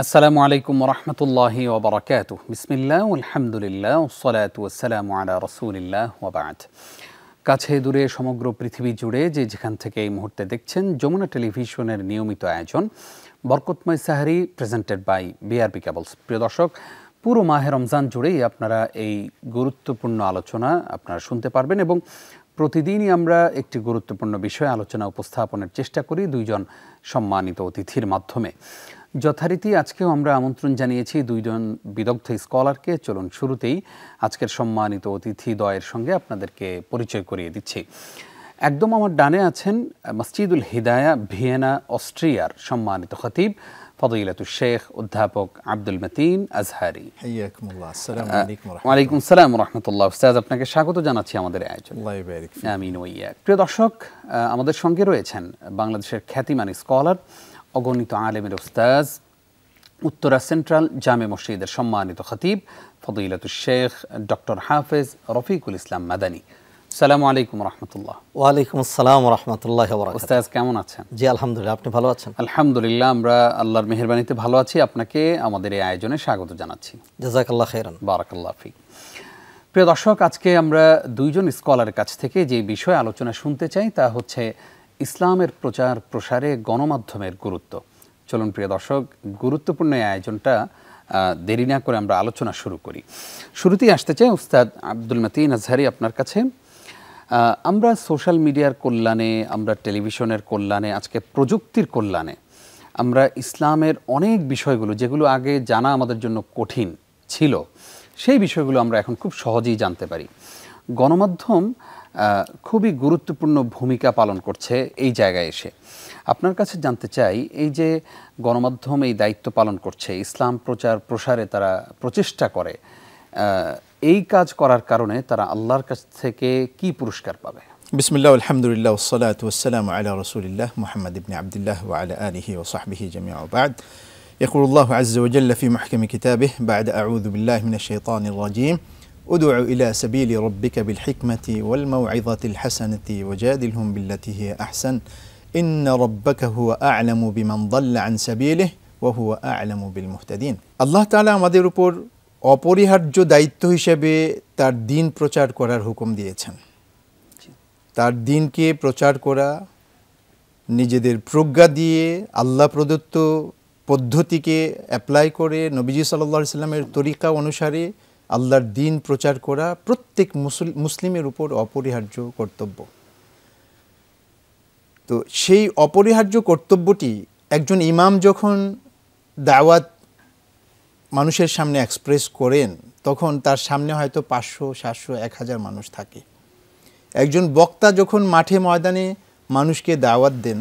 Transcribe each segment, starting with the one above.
আসসালামু আলাইকুম রহমতুল্লাহি ওবরাকাতুহ। বিসমিল্লাহ আলহামদুলিল্লাহ ওসসালাতু ওয়াসসালামু আলা রাসূলিল্লাহ ওয়া বা'দ। কাছে দূরে সমগ্র পৃথিবী জুড়ে যে যেখান থেকে এই মুহূর্তে দেখছেন, যমুনা টেলিভিশনের নিয়মিত আয়োজন বরকতময় সাহরি প্রেজেন্টেড বাই বিআরবি কেবলস। প্রিয় দর্শক, পুরো মাহে রমজান জুড়েই আপনারা এই গুরুত্বপূর্ণ আলোচনা আপনারা শুনতে পারবেন এবং প্রতিদিনই আমরা একটি গুরুত্বপূর্ণ বিষয় আলোচনা উপস্থাপনের চেষ্টা করি দুইজন সম্মানিত অতিথির মাধ্যমে। যথারীতি আজকেও আমরা আমন্ত্রণ জানিয়েছি দুইজন বিদগ্ধ স্কলারকে। চলুন শুরুতেই আজকের সম্মানিত অতিথি দ্বয়ের সঙ্গে আপনাদেরকে পরিচয় করিয়ে দিচ্ছি। একদম আমার ডানে আছেন মসজিদুল হিদায়া, ভিয়েনা, অস্ট্রিয়ার সম্মানিত খতিব ফদিলাতুশ শেখ অধ্যাপক আব্দুল মতিন আজহারি। হাইয়াকুমুল্লাহ। আসসালামু আলাইকুম ওয়া ওয়ালাইকুম আসসালাম ওয়া রাহমাতুল্লাহ। উস্তাদ, আপনাকে স্বাগত জানাচ্ছি আমাদের আয়োজনে। আল্লাহ ইবারিক ফিক। আমিন ওয়া ইয়াক। প্রিয় দর্শক, আমাদের সঙ্গে রয়েছেন বাংলাদেশের খ্যাতিমান স্কলার, অগণিত আলেমের উস্তাজ, উত্তরা সেন্ট্রাল জামে মসজিদের সম্মানিত খতিব ফদিলাতুশ শেখ ডক্টর হাফেজ রফিকুল ইসলাম মাদানী। আসসালামু আলাইকুম রহমতুল্লাহ। ওয়ালাইকুম আসসালাম রাহমাতুল্লাহি ওয়া বারাকাতুহু। উস্তাজ কেমন আছেন? জি আলহামদুলিল্লাহ, আপনি ভালো আছেন? আলহামদুলিল্লাহ, আমরা আল্লাহর মেহেরবানিতে ভালো আছি। আপনাকে আমাদের এই আয়োজনে স্বাগত জানাচ্ছি। জাযাকাল্লাহ খাইরান। বারাকাল্লাহ ফিক। প্রিয় দর্শক, আজকে আমরা দুইজন স্কলারের কাছ থেকে যে বিষয়ে আলোচনা শুনতে চাই তা হচ্ছে ইসলামের প্রচার প্রসারে গণমাধ্যমের গুরুত্ব। চলুন প্রিয় দর্শক, গুরুত্বপূর্ণ এই আয়োজনটা দেরি না করে আমরা আলোচনা শুরু করি। শুরুতেই আসতে চাই উস্তাদ আব্দুল মতিন আজহারি, আপনার কাছে। আমরা সোশ্যাল মিডিয়ার কল্যাণে, আমরা টেলিভিশনের কল্যাণে, আজকে প্রযুক্তির কল্যাণে আমরা ইসলামের অনেক বিষয়গুলো যেগুলো আগে জানা আমাদের জন্য কঠিন ছিল, সেই বিষয়গুলো আমরা এখন খুব সহজেই জানতে পারি। গণমাধ্যম খুবই গুরুত্বপূর্ণ ভূমিকা পালন করছে এই জায়গায় এসে। আপনার কাছে জানতে চাই, এই যে গণমাধ্যম এই দায়িত্ব পালন করছে, ইসলাম প্রচার প্রসারে তারা প্রচেষ্টা করে, এই কাজ করার কারণে তারা আল্লাহর কাছ থেকে কি পুরস্কার পাবে? বিসমিল্লাহ আলহামদুলিল্লাহ ওয়াসসালাতু ওয়াসসালামু আলা রাসূলিল্লাহ মুহাম্মদ ইবনে আবদুল্লাহ ওয়া আলা আলিহি ওয়া সাহবিহি জামিআ ওয়া বা'দ। ইয়াকুলুল্লাহু আযজা ওয়া জাল্লা ফি মুহকামি কিতাবিহি বা'দা আউযু বিল্লাহি মিনাশ শাইতানির রাজীম। উদউ ইলা সাবিলি রাব্বিকা বিল হিকমাতি ওয়াল মাউইযাতিল হাসানাতি ওয়াজাদিলহুম বিল্লাতি হিয়া আহসান। ইন্না রাব্বাকা হুয়া আ'লামু বিমান দাল্লা আন সাবিলিহি ওয়া হুয়া আ'লামু বিল মুহতাদিন। আল্লাহ তাআলা আমাদের উপর অপরিহার্য দায়িত্ব হিসেবে তার দ্বীন প্রচার করার হুকুম দিয়েছেন। তার দ্বীনকে প্রচার করা, নিজেদের প্রজ্ঞা দিয়ে আল্লাহ প্রদত্ত পদ্ধতিকে অ্যাপ্লাই করে নবীজি সাল্লাল্লাহু আলাইহি সাল্লামের তরিকা অনুসারে আল্লাহর দ্বীন প্রচার করা প্রত্যেক মুসলিমের উপর অপরিহার্য কর্তব্য। তো সেই অপরিহার্য কর্তব্যটি একজন ইমাম যখন দাওয়াত মানুষের সামনে এক্সপ্রেস করেন, তখন তার সামনে হয়তো 500, 700, 1000 মানুষ থাকে। একজন বক্তা যখন মাঠে ময়দানে মানুষকে দাওয়াত দেন,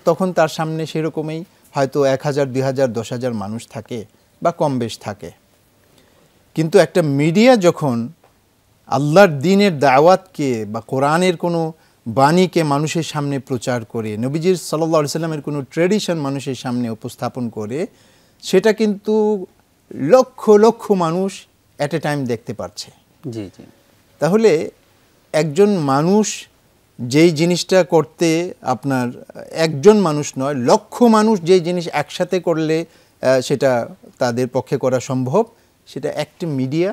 তখন তার সামনে সেরকমই হয়তো 1000, 2000, 10,000 মানুষ থাকে বা কম বেশ থাকে। কিন্তু একটা মিডিয়া যখন আল্লাহর দ্বীনের দাওয়াতকে বা কোরআনের কোনো বাণীকে মানুষের সামনে প্রচার করে, নবীজির সাল্লাল্লাহু আলাইহি সাল্লামের কোনো ট্রেডিশন মানুষের সামনে উপস্থাপন করে, সেটা কিন্তু লক্ষ লক্ষ মানুষ অ্যাট এ টাইম দেখতে পাচ্ছে। জি জি। তাহলে একজন মানুষ যেই জিনিসটা করতে, আপনার একজন মানুষ নয়, লক্ষ মানুষ যেই জিনিস একসাথে করলে সেটা তাদের পক্ষে করা সম্ভব, সেটা একটি মিডিয়া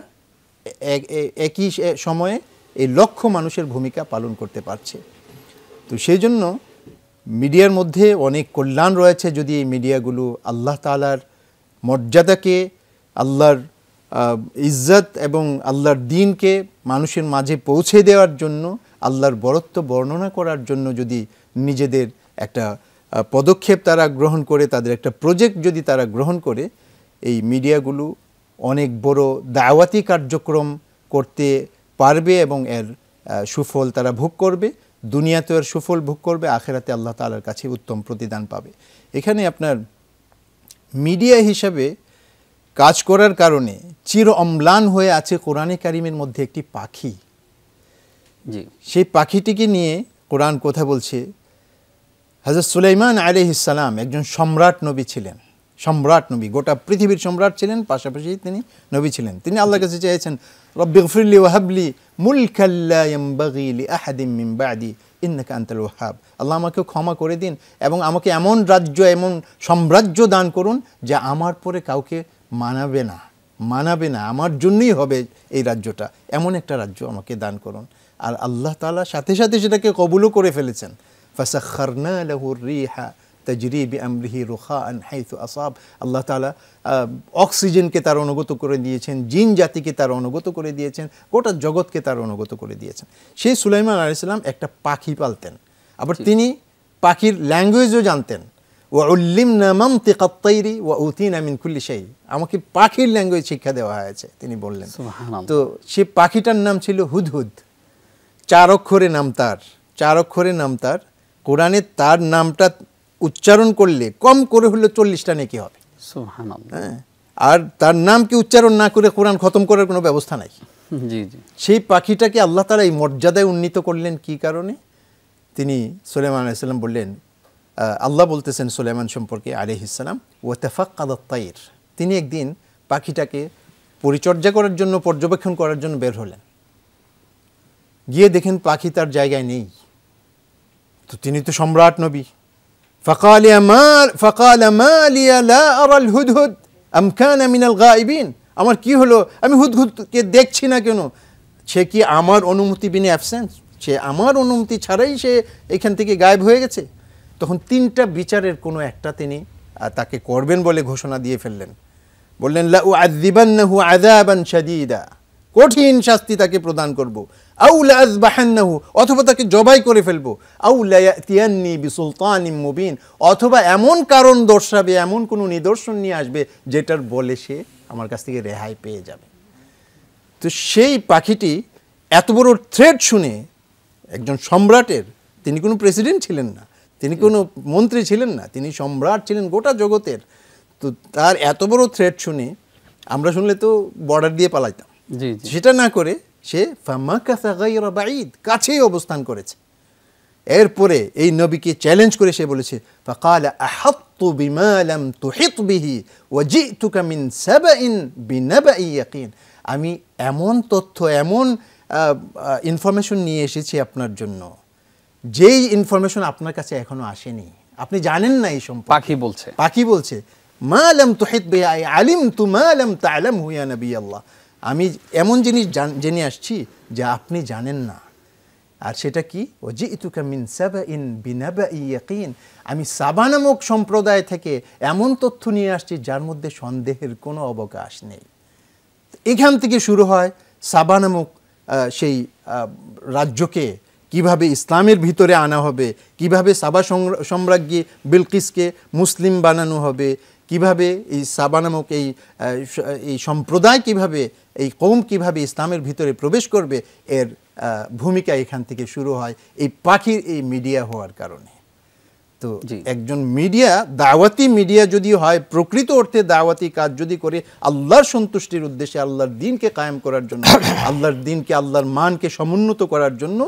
একই সময়ে এই লক্ষ মানুষের ভূমিকা পালন করতে পারছে। তো সেই জন্য মিডিয়ার মধ্যে অনেক কল্যাণ রয়েছে যদি এই মিডিয়াগুলো আল্লাহ তাআলার মর্যাদাকে, আল্লাহর ইজ্জত এবং আল্লাহর দ্বীনকে মানুষের মাঝে পৌঁছে দেওয়ার জন্য, আল্লাহর বরত্ব বর্ণনা করার জন্য যদি নিজেদের একটা পদক্ষেপ তারা গ্রহণ করে, তাদের একটা প্রজেক্ট যদি তারা গ্রহণ করে, এই মিডিয়াগুলো অনেক বড় দাওয়াতি কার্যক্রম করতে পারবে এবং এর সুফল তারা ভোগ করবে। দুনিয়াতে এর সুফল ভোগ করবে, আখিরাতে আল্লাহ তাআলার কাছে উত্তম প্রতিদান পাবে। এখানে আপনার মিডিয়া হিসাবে কাজ করার কারণে চির অম্লান হয়ে আছে কোরআনে কারিমের মধ্যে একটি পাখি। জি। সেই পাখিটিকে নিয়ে কোরআন কথা বলছে। হযরত সুলাইমান আলাইহিস সালাম একজন সম্রাট নবী ছিলেন, সম্রাট নবী, গোটা পৃথিবীর সম্রাট ছিলেন, পাশাপাশি তিনি নবী ছিলেন। তিনি আল্লাহর কাছে চেয়েছেন, রব্বিগফিরলি ওয়া হাবলি মুলকান লা ইয়ানবাগি লিআহাদিন মিন বা'দি ইন্নাকা আনতাল ওয়াহ্হাব, আল্লাহ আমাকে ক্ষমা করে দিন এবং আমাকে এমন রাজ্য, এমন সাম্রাজ্য দান করুন যা আমার পরে কাউকে মানাবে না, আমার জন্যই হবে এই রাজ্যটা, এমন একটা রাজ্য আমাকে দান করুন। আর আল্লাহ তাআলা সাথে সাথে সেটাকে কবুলও করে ফেলেছেন। ফাসাখখারনা লাহুর রিহা তাজরি বিআমরিহি রুখাআন হাইথু আসাব, আল্লাহ তাআলা অক্সিজেনকে তার অনুগত করে দিয়েছেন, জিন জাতিকে তার অনুগত করে দিয়েছেন, গোটা জগৎকে তার অনুগত করে দিয়েছেন। সেই সুলাইমান আলাইহিস সালাম একটা পাখি পালতেন, আবার তিনি পাখির ল্যাঙ্গুয়েজও জানতেন। ওয়াউল্লিমনা মানতিকাত তাইরি ওয়া উতিনা মিন কুল্লি শাই, আমাকে পাখির ল্যাঙ্গুয়েজ শিক্ষা দেওয়া হয়েছে, তিনি বললেন। তো সে পাখিটার নাম ছিল হুদহুদ, 4 অক্ষরে নাম তার, 4 অক্ষরে নাম তার। কোরআনে তার নামটা উচ্চারণ করলে কম করে হলে 40টা নেকি হবে। হ্যাঁ, আর তার নামকে উচ্চারণ না করে কোরআন খতম করার কোনো ব্যবস্থা নাই। জি জি। সেই পাখিটাকে আল্লাহ তাআলা এই মর্যাদায় উন্নীত করলেন কি কারণে? তিনি সুলাইমান আলাইহিস সালাম বললেন, আল্লাহ বলতেছেন সুলাইমান সম্পর্কে আলাইহিস সালাম, ওয়া তাফাক্কাদাত তাইর, তিনি একদিন পাখিটাকে পরিচর্যা করার জন্য, পর্যবেক্ষণ করার জন্য বের হলেন। গিয়ে দেখেন পাখি তার জায়গায় নেই। তো তিনি তো সম্রাট নবী। ফাকালা মা লিয়া লা আরাল হুদহুদ আম কানা মিনাল গায়িবিন, আমার কি হলো, আমি হুদহুদকে দেখছি না কেন? সে কি আমার অনুমতি বিনে অ্যাবসেন্স? সে আমার অনুমতি ছাড়াই সে এখান থেকে গায়েব হয়ে গেছে? তখন 3টা বিচারের কোনো একটা তিনি তাকে করবেন বলে ঘোষণা দিয়ে ফেললেন। বললেন লা উআযিবান্নাহু আযাবান শাদীদা, কঠিন শাস্তি তাকে প্রদান করব। আও লা আযবাহান্নাহু, অথবা তাকে জবাই করে ফেলবো। আও লা ইয়াতিয়ান্নি বিসুলতানিম মুবিন, অথবা এমন কারণ দর্শাবে, এমন কোনো নিদর্শন নিয়ে আসবে যেটার বলে সে আমার কাছ থেকে রেহাই পেয়ে যাবে। তো সেই পাখিটি এত বড় থ্রেট শুনে একজন সম্রাটের, তিনি কোনো প্রেসিডেন্ট ছিলেন না, তিনি কোনো মন্ত্রী ছিলেন না, তিনি সম্রাট ছিলেন গোটা জগতের। তো তার এত বড় থ্রেট শুনে আমরা শুনলে তো বর্ডার দিয়ে পালাইতাম, সেটা না করে সে ফামাকাসা গায়রা বাঈদ, কাছেই অবস্থান করেছে। এরপরে এই নবীকে চ্যালেঞ্জ করে সে বলেছে, ফাকালা আহাত্তু বিমা লাম তুহিত বিহি ওয়া জিতুকা মিন সাবাইন বিনাবাই ইয়াকিন, আমি এমন তথ্য, এমন ইনফরমেশন নিয়ে এসেছি আপনার জন্য, যেই ইনফরমেশন আপনার কাছে এখনো আসেনি, আপনি জানেন না এই সম্পর্কে। পাখি বলছে মা লাম তুহিত বিহি আই আলিমতু মা লাম তা'লামহু ইয়া নবী আল্লাহ, আমি এমন জিনিস জেনে আসছি যা আপনি জানেন না। আর সেটা কি? ওয়াজিতুকা মিন সাবাইন বিনাবাই ইয়াকিন, আমি সাবা নামক সম্প্রদায় থেকে এমন তথ্য নিয়ে আসছি যার মধ্যে সন্দেহের কোনো অবকাশ নেই। এখান থেকে শুরু হয় সাবা নামক সেই রাজ্যকে কিভাবে ইসলামের ভিতরে আনা হবে, কিভাবে সাবা সম্রাজ্ঞী বিলকিসকে মুসলিম বানানো হবে, কিভাবে এই সাবা নামক এই সম্প্রদায়, কিভাবে এই কওম কিভাবে ইসলামের ভিতরে প্রবেশ করবে, এর ভূমিকা এখান থেকে শুরু হয় এই পাখির এই মিডিয়া হওয়ার কারণে। তো একজন মিডিয়া, দাওয়াতি মিডিয়া যদি হয়, প্রকৃত অর্থে দাওয়াতি কাজ যদি করে আল্লাহর সন্তুষ্টির উদ্দেশ্যে, আল্লাহর দ্বীনকে কায়েম করার জন্য, আল্লাহর দ্বীনকে, আল্লাহর মানকে সমুন্নত করার জন্য,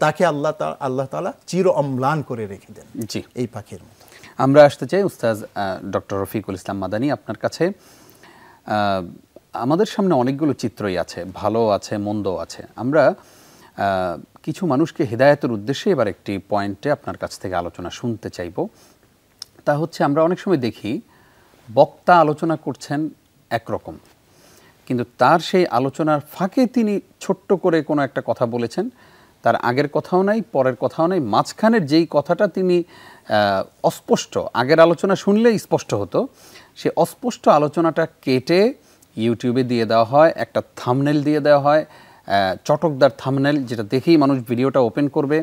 তাকে আল্লাহ তাআলা চির অম্লান করে রেখে দেন এই পাখির মতো। আমরা আসতে চাই উস্তাজ ডক্টর রফিকুল ইসলাম মাদানী আপনার কাছে। আমাদের সামনে অনেকগুলো চিত্রই আছে, ভালো আছে, মন্দ আছে। আমরা কিছু মানুষকে হেদায়েতের উদ্দেশ্যে এবার একটি পয়েন্টে আপনার কাছ থেকে আলোচনা শুনতে চাইব। তা হচ্ছে, আমরা অনেক সময় দেখি বক্তা আলোচনা করছেন একরকম, কিন্তু তার সেই আলোচনার ফাঁকে তিনি ছোট্ট করে কোনো একটা কথা বলেছেন, তার আগের কথাও নাই, পরের কথাও নাই, মাঝখানের যেই কথাটা তিনি অস্পষ্ট, আগের আলোচনা শুনলে স্পষ্ট হতো, সে অস্পষ্ট আলোচনাটা কেটে ইউটিউবে দিয়ে দেওয়া হয়, একটা থাম্বনেল দিয়ে দেওয়া হয়, চটকদার থাম্বনেল, যেটা দেখেই মানুষ ভিডিওটা ওপেন করবে,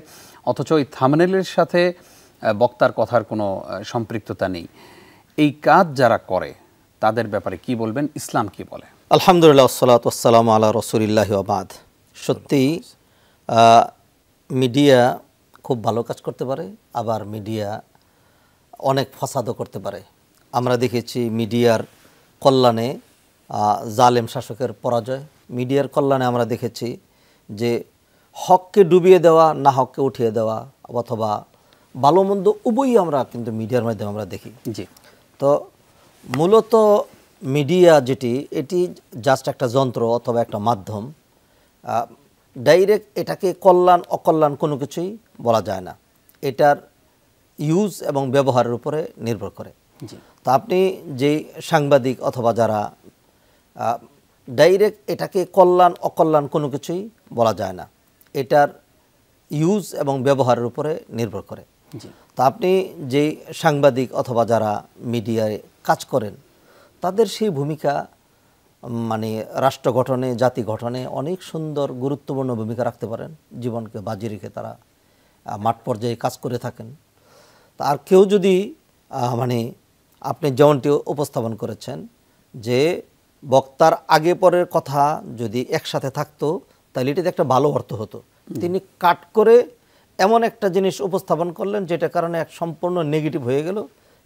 অথচ ওই থাম্বনেলের সাথে বক্তার কথার কোনো সম্পৃক্ততা নেই। এই কাজ যারা করে তাদের ব্যাপারে কি বলবেন, ইসলাম কি বলে? আলহামদুলিল্লাহ, ওয়াসসালাতু ওয়াসসালামু আলা রাসূলিল্লাহি ওয়া বাদ। সত্যি মিডিয়া খুব ভালো কাজ করতে পারে, আবার মিডিয়া অনেক ফাসাদও করতে পারে। আমরা দেখেছি মিডিয়ার কল্যাণে জালেম শাসকের পরাজয়, মিডিয়ার কল্যাণে আমরা দেখেছি যে হককে ডুবিয়ে দেওয়া, না হককে উঠিয়ে দেওয়া, অথবা ভালো মন্দ উভয়ই আমরা কিন্তু মিডিয়ার মাধ্যমে আমরা দেখি। জি। তো মূলত মিডিয়া যেটি, এটি জাস্ট একটা যন্ত্র অথবা একটা মাধ্যম। ডাইরেক্ট এটাকে কল্যাণ অকল্যাণ কোনো কিছুই বলা যায় না, এটার ইউজ এবং ব্যবহারের উপরে নির্ভর করে। তো আপনি যে সাংবাদিক অথবা যারা ডাইরেক্ট এটাকে কল্যাণ অকল্যাণ কোনো কিছুই বলা যায় না, এটার ইউজ এবং ব্যবহারের উপরে নির্ভর করে। তো আপনি যে সাংবাদিক অথবা যারা মিডিয়ায় কাজ করেন তাদের সেই ভূমিকা মানে রাষ্ট্র গঠনে জাতি গঠনে অনেক সুন্দর গুরুত্বপূর্ণ ভূমিকা রাখতে পারেন, জীবনকে বাজি রেখে তারা মাঠ পর্যায়ে কাজ করে থাকেন। আর কেউ যদি মানে আপনি যেমনটি উপস্থাপন করেছেন যে বক্তার আগে পরের কথা যদি একসাথে থাকতো তাহলে এটাতে একটা ভালো অর্থ হতো, তিনি কাট করে এমন একটা জিনিস উপস্থাপন করলেন যেটা কারণে এক সম্পূর্ণ নেগেটিভ হয়ে গেল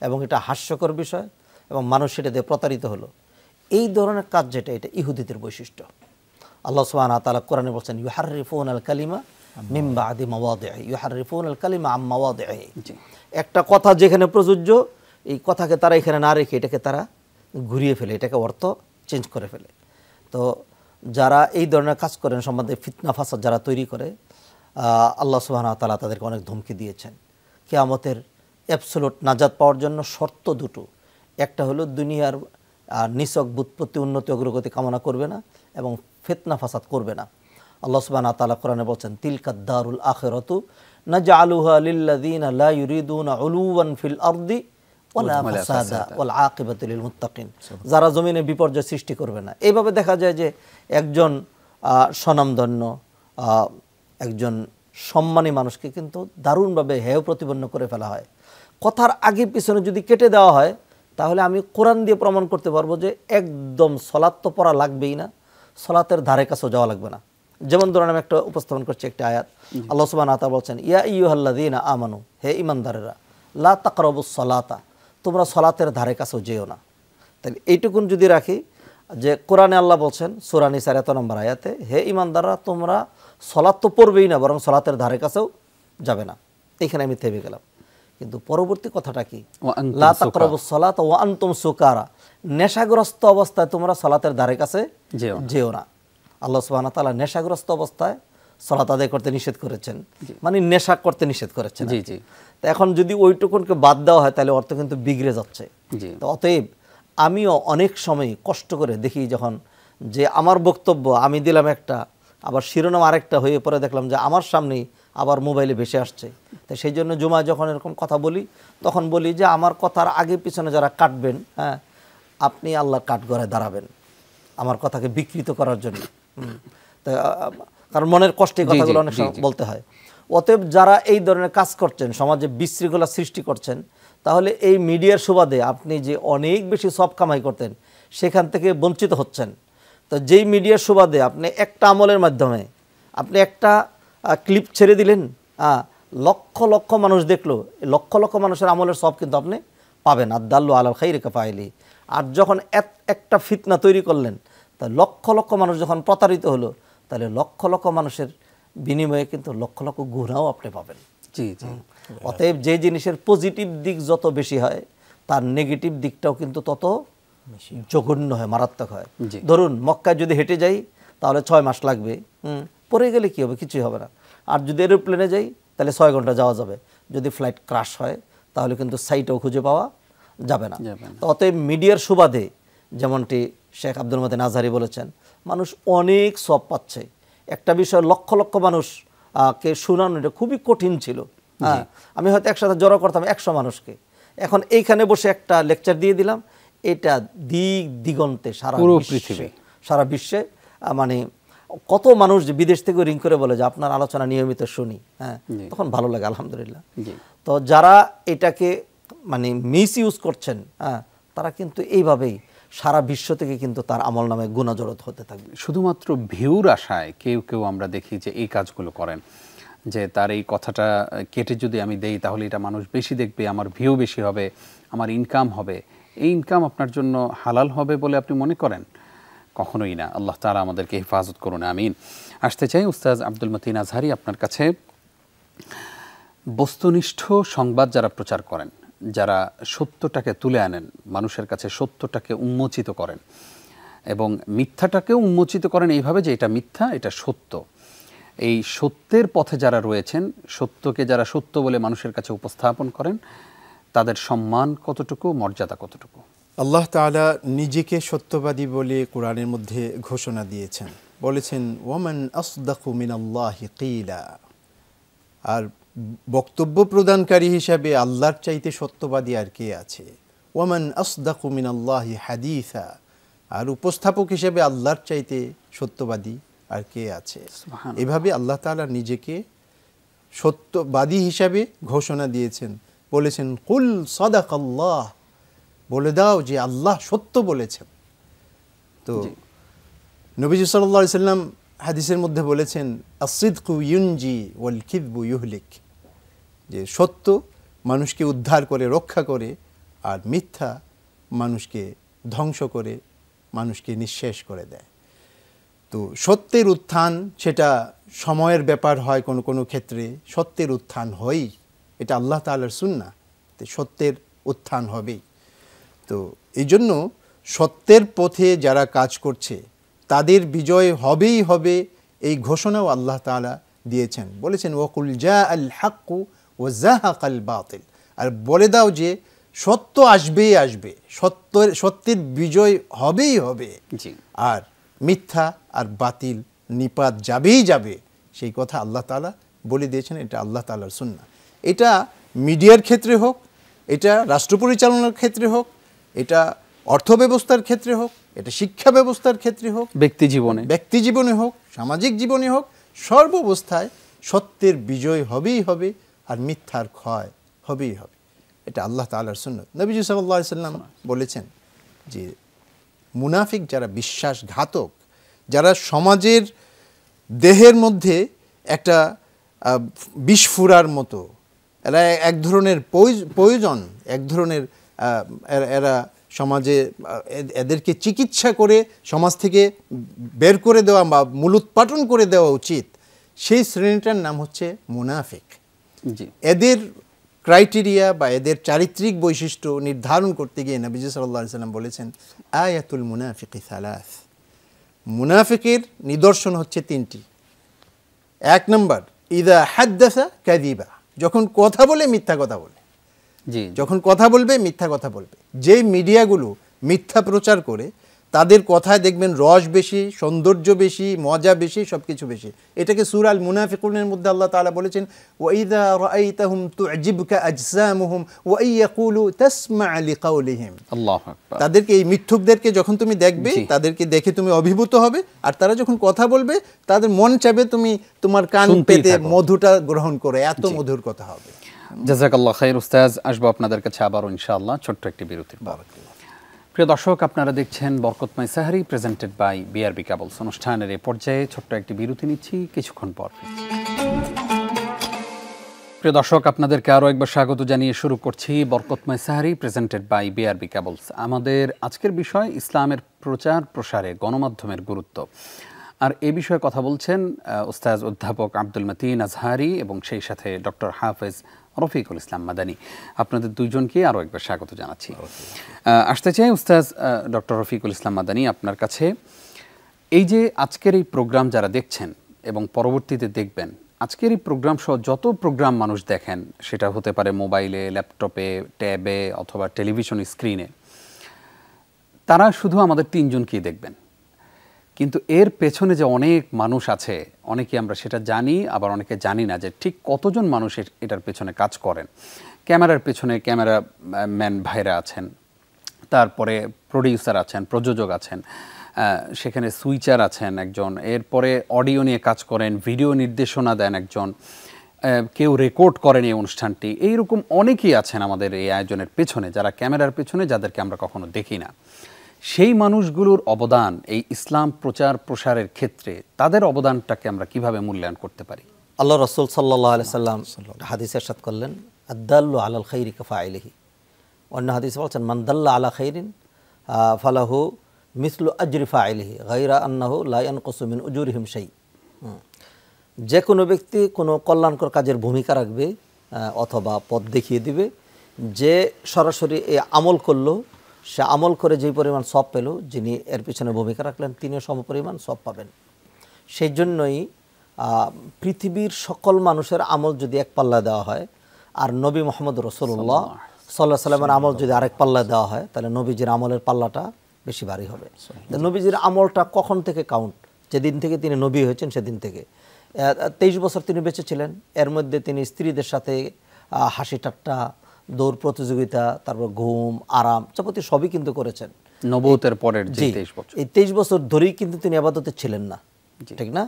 এবং এটা হাস্যকর বিষয় এবং মানুষ সেটাতে প্রতারিত হলো। এই ধরনের কাজ যেটা এটা ইহুদিদের বৈশিষ্ট্য। আল্লাহ সুবহানাহু ওয়া তাআলা কোরআনে বলছেন ইউহাররিফুনাল কালিমা মিন বাদি মাওয়াদিহি, ইউহাররিফুনাল কালিমা আম মাওয়াদিহি। একটা কথা যেখানে প্রযোজ্য এই কথাকে তারা এখানে না রেখে এটাকে তারা ঘুরিয়ে ফেলে, এটাকে অর্থ চেঞ্জ করে ফেলে। তো যারা এই ধরনের কাজ করেন সম্বন্ধে ফিতনা ফাসাদ যারা তৈরি করে আল্লাহ সুবহানাহু ওয়া তাআলা তাদেরকে অনেক ধমকি দিয়েছেন। কিয়ামতের অ্যাবসোলুট নাজাত পাওয়ার জন্য শর্ত দুটো, একটা হলো দুনিয়ার নিছক বুৎপত্তি উন্নতি অগ্রগতি কামনা করবে না এবং ফিতনা ফাসাদ করবে না। আল্লাহ সুবহানাহু ওয়া তাআলা কোরআনে বলছেন তিলকাদ দারুল আখিরাতু নাজআলুহা লিল্লাযিনা লা ইউরিদুনা উলুওয়ান ফিল আরদি ওয়ালা ফাসাদা ওয়াল আকিবাতু লিল মুত্তাকিন, যারা জমিনে বিপর্যয় সৃষ্টি করবে না। এইভাবে দেখা যায় যে একজন স্বনামধন্য একজন সম্মানী মানুষকে কিন্তু দারুণভাবে হেয় প্রতিপন্ন করে ফেলা হয়। কথার আগে পিছনে যদি কেটে দেওয়া হয় তাহলে আমি কোরআন দিয়ে প্রমাণ করতে পারবো যে একদম সলাত তো পড়া লাগবেই না, সলাতের ধারে কাছেও যাওয়া লাগবে না। যেমন ধরুন আমি একটা উপস্থাপন করছি একটা আয়াত, আল্লাহ সুবহানাহু ওয়া তাআলা বলছেন ইয়া আইয়ুহাল্লাযীনা আমানু, হে ঈমানদারেরা, লা তাকরাবুস সালাতা, তোমরা সলাতের ধারে কাছেও যেও না। তাহলে এইটুকুন যদি রাখি যে কোরআনে আল্লাহ বলছেন সূরা নিসার 7 নম্বর আয়াতে, হে ঈমানদাররা তোমরা সলাত তো পড়বেই না বরং সলাতের ধারে কাছেও যাবে না। এখানে আমি থেমে গেলাম। কিন্তু পরবর্তী কথাটা কি, লা তাকরাবুস সালাতা ওয়া আনতুম সুকারা, নেশাগ্রস্ত অবস্থায় তোমরা সালাতের ধারে কাছে যেও না। আল্লাহ সুবহানাহু ওয়া তাআলা নেশাগ্রস্ত অবস্থায় সালাত আদায় করতে নিষেধ করেছেন, মানে নেশা করতে নিষেধ করেছেন। তো এখন যদি ওইটুকুনকে বাদ দেওয়া হয় তাহলে অর্থ কিন্তু বিগড়ে যাচ্ছে। তো অতএব আমিও অনেক সময় কষ্ট করে দেখি যখন যে আমার বক্তব্য আমি দিলাম একটা, আবার শিরোনাম আরেকটা হয়ে পরে দেখলাম যে আমার সামনেই আবার মোবাইলে ভেসে আসছে। তো সেই জন্য জুমা যখন এরকম কথা বলি তখন বলি যে আমার কথার আগে পিছনে যারা কাটবেন, হ্যাঁ আপনি আল্লাহর কাঠগড়ায় দাঁড়াবেন আমার কথাকে বিকৃত করার জন্য। তো কারণ মনের কষ্টে কথাগুলো অনেক সময় বলতে হয়। অতএব যারা এই ধরনের কাজ করছেন, সমাজে বিশৃঙ্খলা সৃষ্টি করছেন, তাহলে এই মিডিয়ার সুবাদে আপনি যে অনেক বেশি সব কামাই করতেন সেখান থেকে বঞ্চিত হচ্ছেন। তো যেই মিডিয়ার সুবাদে আপনি একটা আমলের মাধ্যমে আপনি একটা ক্লিপ ছেড়ে দিলেন, লক্ষ লক্ষ মানুষ দেখলো, লক্ষ লক্ষ মানুষের আমলের সব কিন্তু আপনি পাবেন, আদাল্লু আলাল খাইরি কাফাইলি। আর যখন একটা ফিতনা তৈরি করলেন তা লক্ষ লক্ষ মানুষ যখন প্রতারিত হলো তাহলে লক্ষ লক্ষ মানুষের বিনিময়ে কিন্তু লক্ষ লক্ষ গুনাহও আপনি পাবেন। অতএব যে জিনিসের পজিটিভ দিক যত বেশি হয় তার নেগেটিভ দিকটাও কিন্তু তত জঘন্য হয়, মারাত্মক হয়। ধরুন মক্কায় যদি হেঁটে যাই তাহলে 6 মাস লাগবে, পরে গেলে কি হবে, কিছুই হবে না। আর যদি এরোপ্লেনে যাই তাহলে 6 ঘন্টা যাওয়া যাবে। যদি ফ্লাইট ক্রাশ হয় তাহলে কিন্তু সাইটও খুঁজে পাওয়া যাবে না। তো অতএব মিডিয়ার সুবাদে যেমনটি শেখ আব্দুল মতিন আজহারি বলেছেন, মানুষ অনেক সব পাচ্ছে। একটা বিষয় লক্ষ লক্ষ মানুষ কে শোনানো এটা খুবই কঠিন ছিল। আমি হয়তো একসাথে জড়ো করতাম 100 মানুষকে, এখন এইখানে বসে একটা লেকচার দিয়ে দিলাম, এটা দিক দিগন্তে সারা বিশ্বে মানে কত মানুষ যে বিদেশ থেকে রিং করে বলে যে আপনার আলোচনা নিয়মিত শুনি, হ্যাঁ তখন ভালো লাগে আলহামদুলিল্লাহ। তো যারা এটাকে মানে মিস ইউজ করছেন, হ্যাঁ তারা কিন্তু এইভাবেই সারা বিশ্ব থেকে কিন্তু তার আমল নামে গুনাহ জড়িত হতে থাকবে। শুধুমাত্র ভিউর আশায় কেউ কেউ আমরা দেখি যে এই কাজগুলো করেন, যে তার এই কথাটা কেটে যদি আমি দেই তাহলে এটা মানুষ বেশি দেখবে, আমার ভিউ বেশি হবে, আমার ইনকাম হবে। এই ইনকাম আপনার জন্য হালাল হবে বলে আপনি মনে করেন? কখনোই না। আল্লাহ তাআলা আমাদেরকে হেফাজত করুন, আমিন। আসতে চাই উস্তাজ আব্দুল মতিন আজহারি আপনার কাছে। বস্তুনিষ্ঠ সংবাদ যারা প্রচার করেন, যারা সত্যটাকে তুলে আনেন, মানুষের কাছে সত্যটাকে উন্মোচিত করেন এবং মিথ্যাটাকেও উন্মোচিত করেন এইভাবে যে এটা মিথ্যা, এটা সত্য, এই সত্যের পথে যারা রয়েছেন, সত্যকে যারা সত্য বলে মানুষের কাছে উপস্থাপন করেন, তাদের সম্মান কতটুকু, মর্যাদা কতটুকু? আল্লাহ তাআলা নিজেকে সত্যবাদী বলে কোরআনের মধ্যে ঘোষণা দিয়েছেন, বলেছেন ওয়ামান আসদাকু মিনাল্লাহি কিলা। আর বক্তব্য প্রদানকারী হিসাবে আল্লাহর চাইতে সত্যবাদী আর কে আছে? ওয়ামান আসদাকু মিনাল্লাহি হাদিসা। আর উপস্থাপক হিসেবে আল্লাহর চাইতে সত্যবাদী আর কে আছে? এভাবে আল্লাহ তাআলা নিজেকে সত্যবাদী হিসাবে ঘোষণা দিয়েছেন, বলেছেন কুল সাদাকাল্লাহ, বলে দাও যে আল্লাহ সত্য বলেছেন। তো নবীজি সাল্লাল্লাহু আলাইহি সাল্লাম হাদিসের মধ্যে বলেছেন আসিদকু ইউনজি ওয়াল কিযবু ইউহলিক, যে সত্য মানুষকে উদ্ধার করে, রক্ষা করে, আর মিথ্যা মানুষকে ধ্বংস করে, মানুষকে নিঃশেষ করে দেয়। তো সত্যের উত্থান সেটা সময়ের ব্যাপার হয়, কোনো কোনো ক্ষেত্রে সত্যের উত্থান হয়ই, এটা আল্লাহ তাআলার সুন্নাহ, তো সত্যের উত্থান হবেই। তো এই জন্য সত্যের পথে যারা কাজ করছে তাদের বিজয় হবেই হবে, এই ঘোষণাও আল্লাহ তাআলা দিয়েছেন। বলেছেন ওয়াকুল জা আল হাক্কু ওয়া যাহাকাল বাতিল, আর বলে দাও যে সত্য আসবেই আসবে, সত্যের বিজয় হবেই হবে, আর মিথ্যা আর বাতিল নিপাত যাবেই যাবে, সেই কথা আল্লাহ তাআলা বলে দিয়েছেন। এটা আল্লাহ তাআলার সুন্নাহ। এটা মিডিয়ার ক্ষেত্রে হোক, এটা রাষ্ট্র পরিচালনার ক্ষেত্রে হোক, এটা অর্থব্যবস্থার ক্ষেত্রে হোক, এটা শিক্ষা ব্যবস্থার ক্ষেত্রে হোক, ব্যক্তি জীবনে হোক, সামাজিক জীবনে হোক, সর্বাবস্থায় সত্যের বিজয় হবেই হবে, আর মিথ্যার ক্ষয় হবেই হবে। এটা আল্লাহ তাআলার সুন্নাত। নবীজি সাল্লাল্লাহু আলাইহি সাল্লাম বলেছেন যে মুনাফিক যারা বিশ্বাসঘাতক, যারা সমাজের দেহের মধ্যে একটা বিস্ফোরার মতো, এরা এক ধরনের প্রয়োজন, এক ধরনের এরা সমাজে, এদেরকে চিকিৎসা করে সমাজ থেকে বের করে দেওয়া বা মূলোৎপাটন করে দেওয়া উচিত, সেই শ্রেণীটার নাম হচ্ছে মুনাফিক। এদের ক্রাইটেরিয়া বা এদের চারিত্রিক বৈশিষ্ট্য নির্ধারণ করতে গিয়ে নবীজি সাল্লাল্লাহু আলাইহি সাল্লাম বলেছেন আয়াতুল মুনাফিকি সালাস, মুনাফিকের নিদর্শন হচ্ছে তিনটি। এক নম্বর ইদা হাদ্দাসা কাযিবা, যখন কথা বলে মিথ্যা কথা বলে, যখন কথা বলবে মিথ্যা কথা বলবে। যেই মিডিয়াগুলো মিথ্যা প্রচার করে তাদের কথায় দেখবেন রস বেশি, সৌন্দর্য বেশি, মজা বেশি, সব কিছু বেশি। এটাকে সূরা আল মুনাফিকুনের মধ্যে আল্লাহ তাআলা বলেছেন ওয়াইদা রাআইতাহুম তু'জিবুকা আজসামুহুম ওয়া ইয়াকুলু তাসমা' লিকাউলিহিম। আল্লাহু আকবার। তাদেরকে, এই মিথ্যুকদেরকে যখন তুমি দেখবে, তাদেরকে দেখে তুমি অভিভূত হবে, আর তারা যখন কথা বলবে তাদের মন চাবে তুমি তোমার কান পেতে মধুটা গ্রহণ করো, এত মধুর কথা হবে। জাযাকাল্লাহ খাইর উস্তাজ। আসবো আপনাদের কাছে আবারও ইনশাআল্লাহ ছোট্ট একটি বিরতির পর। প্রিয় দর্শক, আপনারা দেখছেন বরকতময় সাহারি প্রেজেন্টেড বাই বিআরবি কেবলস। অনুষ্ঠানের এই পর্যায়ে ছোট্ট একটি বিরতি নিচ্ছি, কিছুক্ষণ পর। প্রিয় দর্শক, আপনাদেরকে আরও একবার স্বাগত জানিয়ে শুরু করছি বরকতময় সাহারি প্রেজেন্টেড বাই বিআরবি কেবলস। আমাদের আজকের বিষয় ইসলামের প্রচার প্রসারে গণমাধ্যমের গুরুত্ব। আর এ বিষয়ে কথা বলছেন উস্তাজ অধ্যাপক আব্দুল মতিন আজহারি এবং সেই সাথে ডক্টর হাফেজ রফিকুল ইসলাম মাদানী। আপনাদের দুইজনকে আরও একবার স্বাগত জানাচ্ছি। আসতে চাই উস্তাজ ডক্টর রফিকুল ইসলাম মাদানী, আপনার কাছে। এই যে আজকের এই প্রোগ্রাম যারা দেখছেন এবং পরবর্তীতে দেখবেন, আজকের এই প্রোগ্রাম সহ যত প্রোগ্রাম মানুষ দেখেন, সেটা হতে পারে মোবাইলে, ল্যাপটপে, ট্যাবে অথবা টেলিভিশন স্ক্রিনে, তারা শুধু আমাদের তিনজনকেই দেখবেন। কিন্তু এর পেছনে যে অনেক মানুষ আছে, অনেকে আমরা সেটা জানি, আবার অনেকে জানি না যে ঠিক কতজন মানুষ এটার পেছনে কাজ করেন। ক্যামেরার পেছনে ক্যামেরাম্যান ভাইরা আছেন, তারপরে প্রোডিউসার আছেন, প্রযোজক আছেন, সেখানে সুইচার আছেন একজন, এরপরে অডিও নিয়ে কাজ করেন, ভিডিও নির্দেশনা দেন একজন, কেউ রেকর্ড করেন এই অনুষ্ঠানটি। এইরকম অনেকেই আছেন আমাদের এই আয়োজনের পেছনে, যারা ক্যামেরার পেছনে, যাদেরকে আমরা কখনো দেখি না। সেই মানুষগুলোর অবদান এই ইসলাম প্রচার প্রসারের ক্ষেত্রে, তাদের অবদানটাকে আমরা কিভাবে মূল্যায়ন করতে পারি? আল্লাহ রাসূল সাল্লাল্লাহু আলাইহি সাল্লাম হাদিসে ইরশাদ করলেন আদ-দাল্লু আলাল খাইরি কাফাইলিহি। অন্য হাদিসে বলেছেন মান দাল্লা আলা খাইরিন ফালাহু মিসলু আজরি ফাইলিহি গায়রা আন্নাহু লা ইয়ানকুসু মিন উজুরিহিম শাই। যে কোনো ব্যক্তি কোনো কল্যাণকর কাজের ভূমিকা রাখবে অথবা পথ দেখিয়ে দিবে, যে সরাসরি এই আমল করলো, সে আমল করে যেই পরিমাণ সব পেল, যিনি এর পিছনে ভূমিকা রাখলেন তিনিও সমপরিমাণ সব পাবেন। সেই জন্যই পৃথিবীর সকল মানুষের আমল যদি এক পাল্লা দেওয়া হয়, আর নবী মোহাম্মদ রসুল্লাহ সাল্লাল্লাহু সাল্লামের আমল যদি আরেক পাল্লা দেওয়া হয়, তাহলে নবীজির আমলের পাল্লাটা বেশি ভারী হবে। নবীজির আমলটা কখন থেকে কাউন্ট? যেদিন থেকে তিনি নবী হয়েছেন সেদিন থেকে। 23 বছর তিনি বেঁচে ছিলেন। এর মধ্যে তিনি স্ত্রীদের সাথে হাসি ঠাট্টা, দৌড় প্রতিযোগিতা, তারপর ঘুম, আরাম, যাবতীয় সবই কিন্তু করেছেন নবুয়তের পরের যে 23 বছর। এই 23 বছর ধরেই কিন্তু তিনি আবাদতে ছিলেন না, ঠিক না?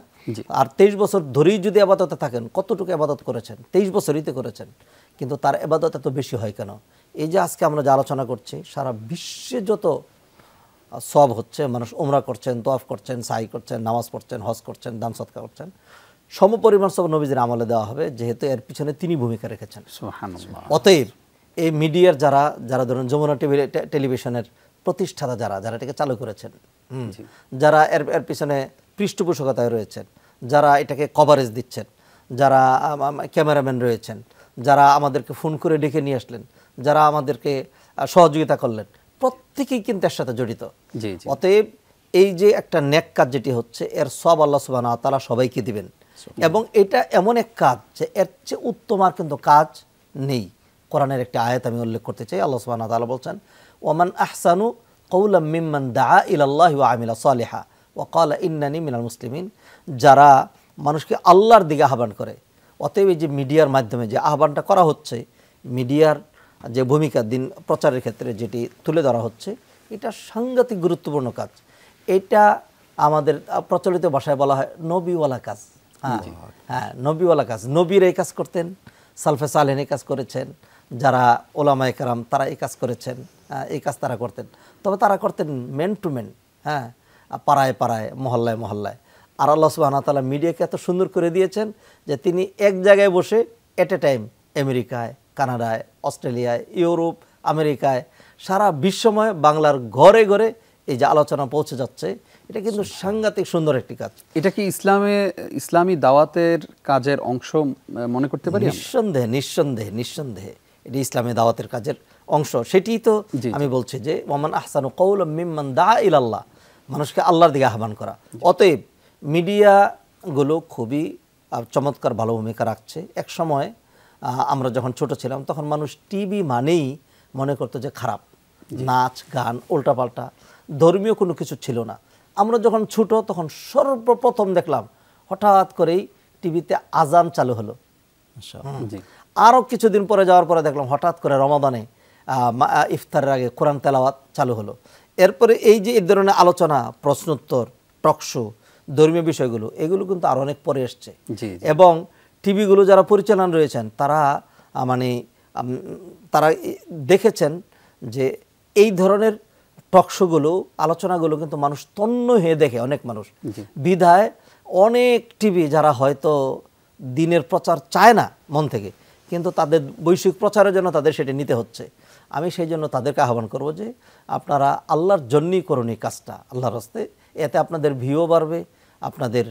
আর 23 বছর ধরেই যদি আবাদতে থাকেন, কতটুকু আবাদত করেছেন? 23 বছরই তো করেছেন, কিন্তু তার আবাদত এত বেশি হয় কেন? এই যে আজকে আমরা যে আলোচনা করছি, সারা বিশ্বে যত সব হচ্ছে, মানুষ উমরা করছেন, তওয়াফ করছেন, সাই করছেন, নামাজ পড়ছেন, হজ করছেন, দান সদকা করছেন, সমপরিমাণ সব নবীজির আমলে দেওয়া হবে, যেহেতু এর পিছনে তিনি ভূমিকা রেখেছেন। সুবহানাল্লাহ। অতএব এই মিডিয়ার যারা ধরুন যমুনা টেলিভিশনের প্রতিষ্ঠাতা, যারা এটাকে চালু করেছেন, যারা এর পিছনে পৃষ্ঠপোষকতায় রয়েছেন, যারা এটাকে কভারেজ দিচ্ছেন, যারা ক্যামেরাম্যান রয়েছেন, যারা আমাদেরকে ফোন করে ডেকে নিয়ে আসলেন, যারা আমাদেরকে সহযোগিতা করলেন, প্রত্যেকেই কিন্তু এর সাথে জড়িত। অতএব এই যে একটা নেক কাজ যেটি হচ্ছে, এর সব আল্লাহ সুবহানাহু ওয়া তাআলা সবাইকে দিবেন, এবং এটা এমন এক কাজ যে এর চেয়ে উত্তম আর কিন্তু কাজ নেই। কোরআনের একটা আয়াত আমি উল্লেখ করতে চাই। আল্লাহ সুবহানাহু ওয়া তাআলা বলছেন, ওয়ামান আহসানু কওলাম মিম্মান দাআ ইলাল্লাহি ওয়া আমিলা সালিহা ওয়া ক্বালা ইন্নানি মিনাল মুসলিমিন। যারা মানুষকে আল্লাহর দিকে আহ্বান করে। অতএব এই যে মিডিয়ার মাধ্যমে যে আহ্বানটা করা হচ্ছে, মিডিয়ার যে ভূমিকা দিন প্রচারের ক্ষেত্রে যেটি তুলে ধরা হচ্ছে, এটা সাংঘাতিক গুরুত্বপূর্ণ কাজ। এটা আমাদের প্রচলিত ভাষায় বলা হয় নবীওয়ালা কাজ। হ্যাঁ, নবীওয়ালা কাজ। নবীর এই কাজ করতেন, সালফে সালেহিন এই কাজ করেছেন, যারা ওলামায়ে কেরাম তারা এই কাজ করেছেন, এই কাজ তারা করতেন। তবে তারা করতেন মেন টু মেন, হ্যাঁ, পাড়ায় পাড়ায়, মহল্লায় মহল্লায়। আর আল্লাহ সুবহানাহু ওয়া তাআলা মিডিয়াকে এত সুন্দর করে দিয়েছেন যে তিনি এক জায়গায় বসে এট এ টাইম আমেরিকায়, কানাডায়, অস্ট্রেলিয়ায়, ইউরোপ, আমেরিকায়, সারা বিশ্বময় বাংলার ঘরে ঘরে এই যে আলোচনা পৌঁছে যাচ্ছে, এটা কিন্তু সাংঘাতিক সুন্দর একটি কাজ। এটা কি ইসলামী দাওয়াতের কাজের অংশ মনে করতে পারি? নিঃসন্দেহে নিঃসন্দেহে নিঃসন্দেহে এটি ইসলামী দাওয়াতের কাজের অংশ। সেটিই তো আমি বলছি যে ওয়ামান আহসানু কওলাম মিম্মান দাআ ইলাল্লাহ, মানুষকে আল্লাহর দিকে আহ্বান করা। অতএব মিডিয়াগুলো খুবই চমৎকার ভালো ভূমিকা রাখছে। এক সময় আমরা যখন ছোট ছিলাম, তখন মানুষ টিভি মানেই মনে করতো যে খারাপ, নাচ গান উল্টাপাল্টা, ধর্মীয় কোনো কিছু ছিল না। আমরা যখন ছোট, তখন সর্বপ্রথম দেখলাম হঠাৎ করেই টিভিতে আজান চালু হলো। আরও কিছুদিন পরে যাওয়ার পরে দেখলাম হঠাৎ করে রমাদানে ইফতারের আগে কোরআন তেলাওয়াত চালু হলো। এরপরে এই যে এই ধরনের আলোচনা, প্রশ্নোত্তর, টকশো, ধর্মীয় বিষয়গুলো, এগুলো কিন্তু আরও অনেক পরে এসছে। এবং টিভিগুলো যারা পরিচালনা রয়েছেন, তারা তারা দেখেছেন যে এই ধরনের টকশোগুলো, আলোচনাগুলো কিন্তু মানুষ তন্ন হয়ে দেখে, অনেক মানুষ। বিধায় অনেক টিভি যারা হয়তো দিনের প্রচার চায় না মন থেকে, কিন্তু তাদের বৈশ্বিক প্রচারের জন্য তাদের সেটা নিতে হচ্ছে। আমি সেই জন্য তাদেরকে আহ্বান করব যে আপনারা আল্লাহর জন্যই করুন এই কাজটা, আল্লাহর রাস্তায়। এতে আপনাদের ভিউও বাড়বে, আপনাদের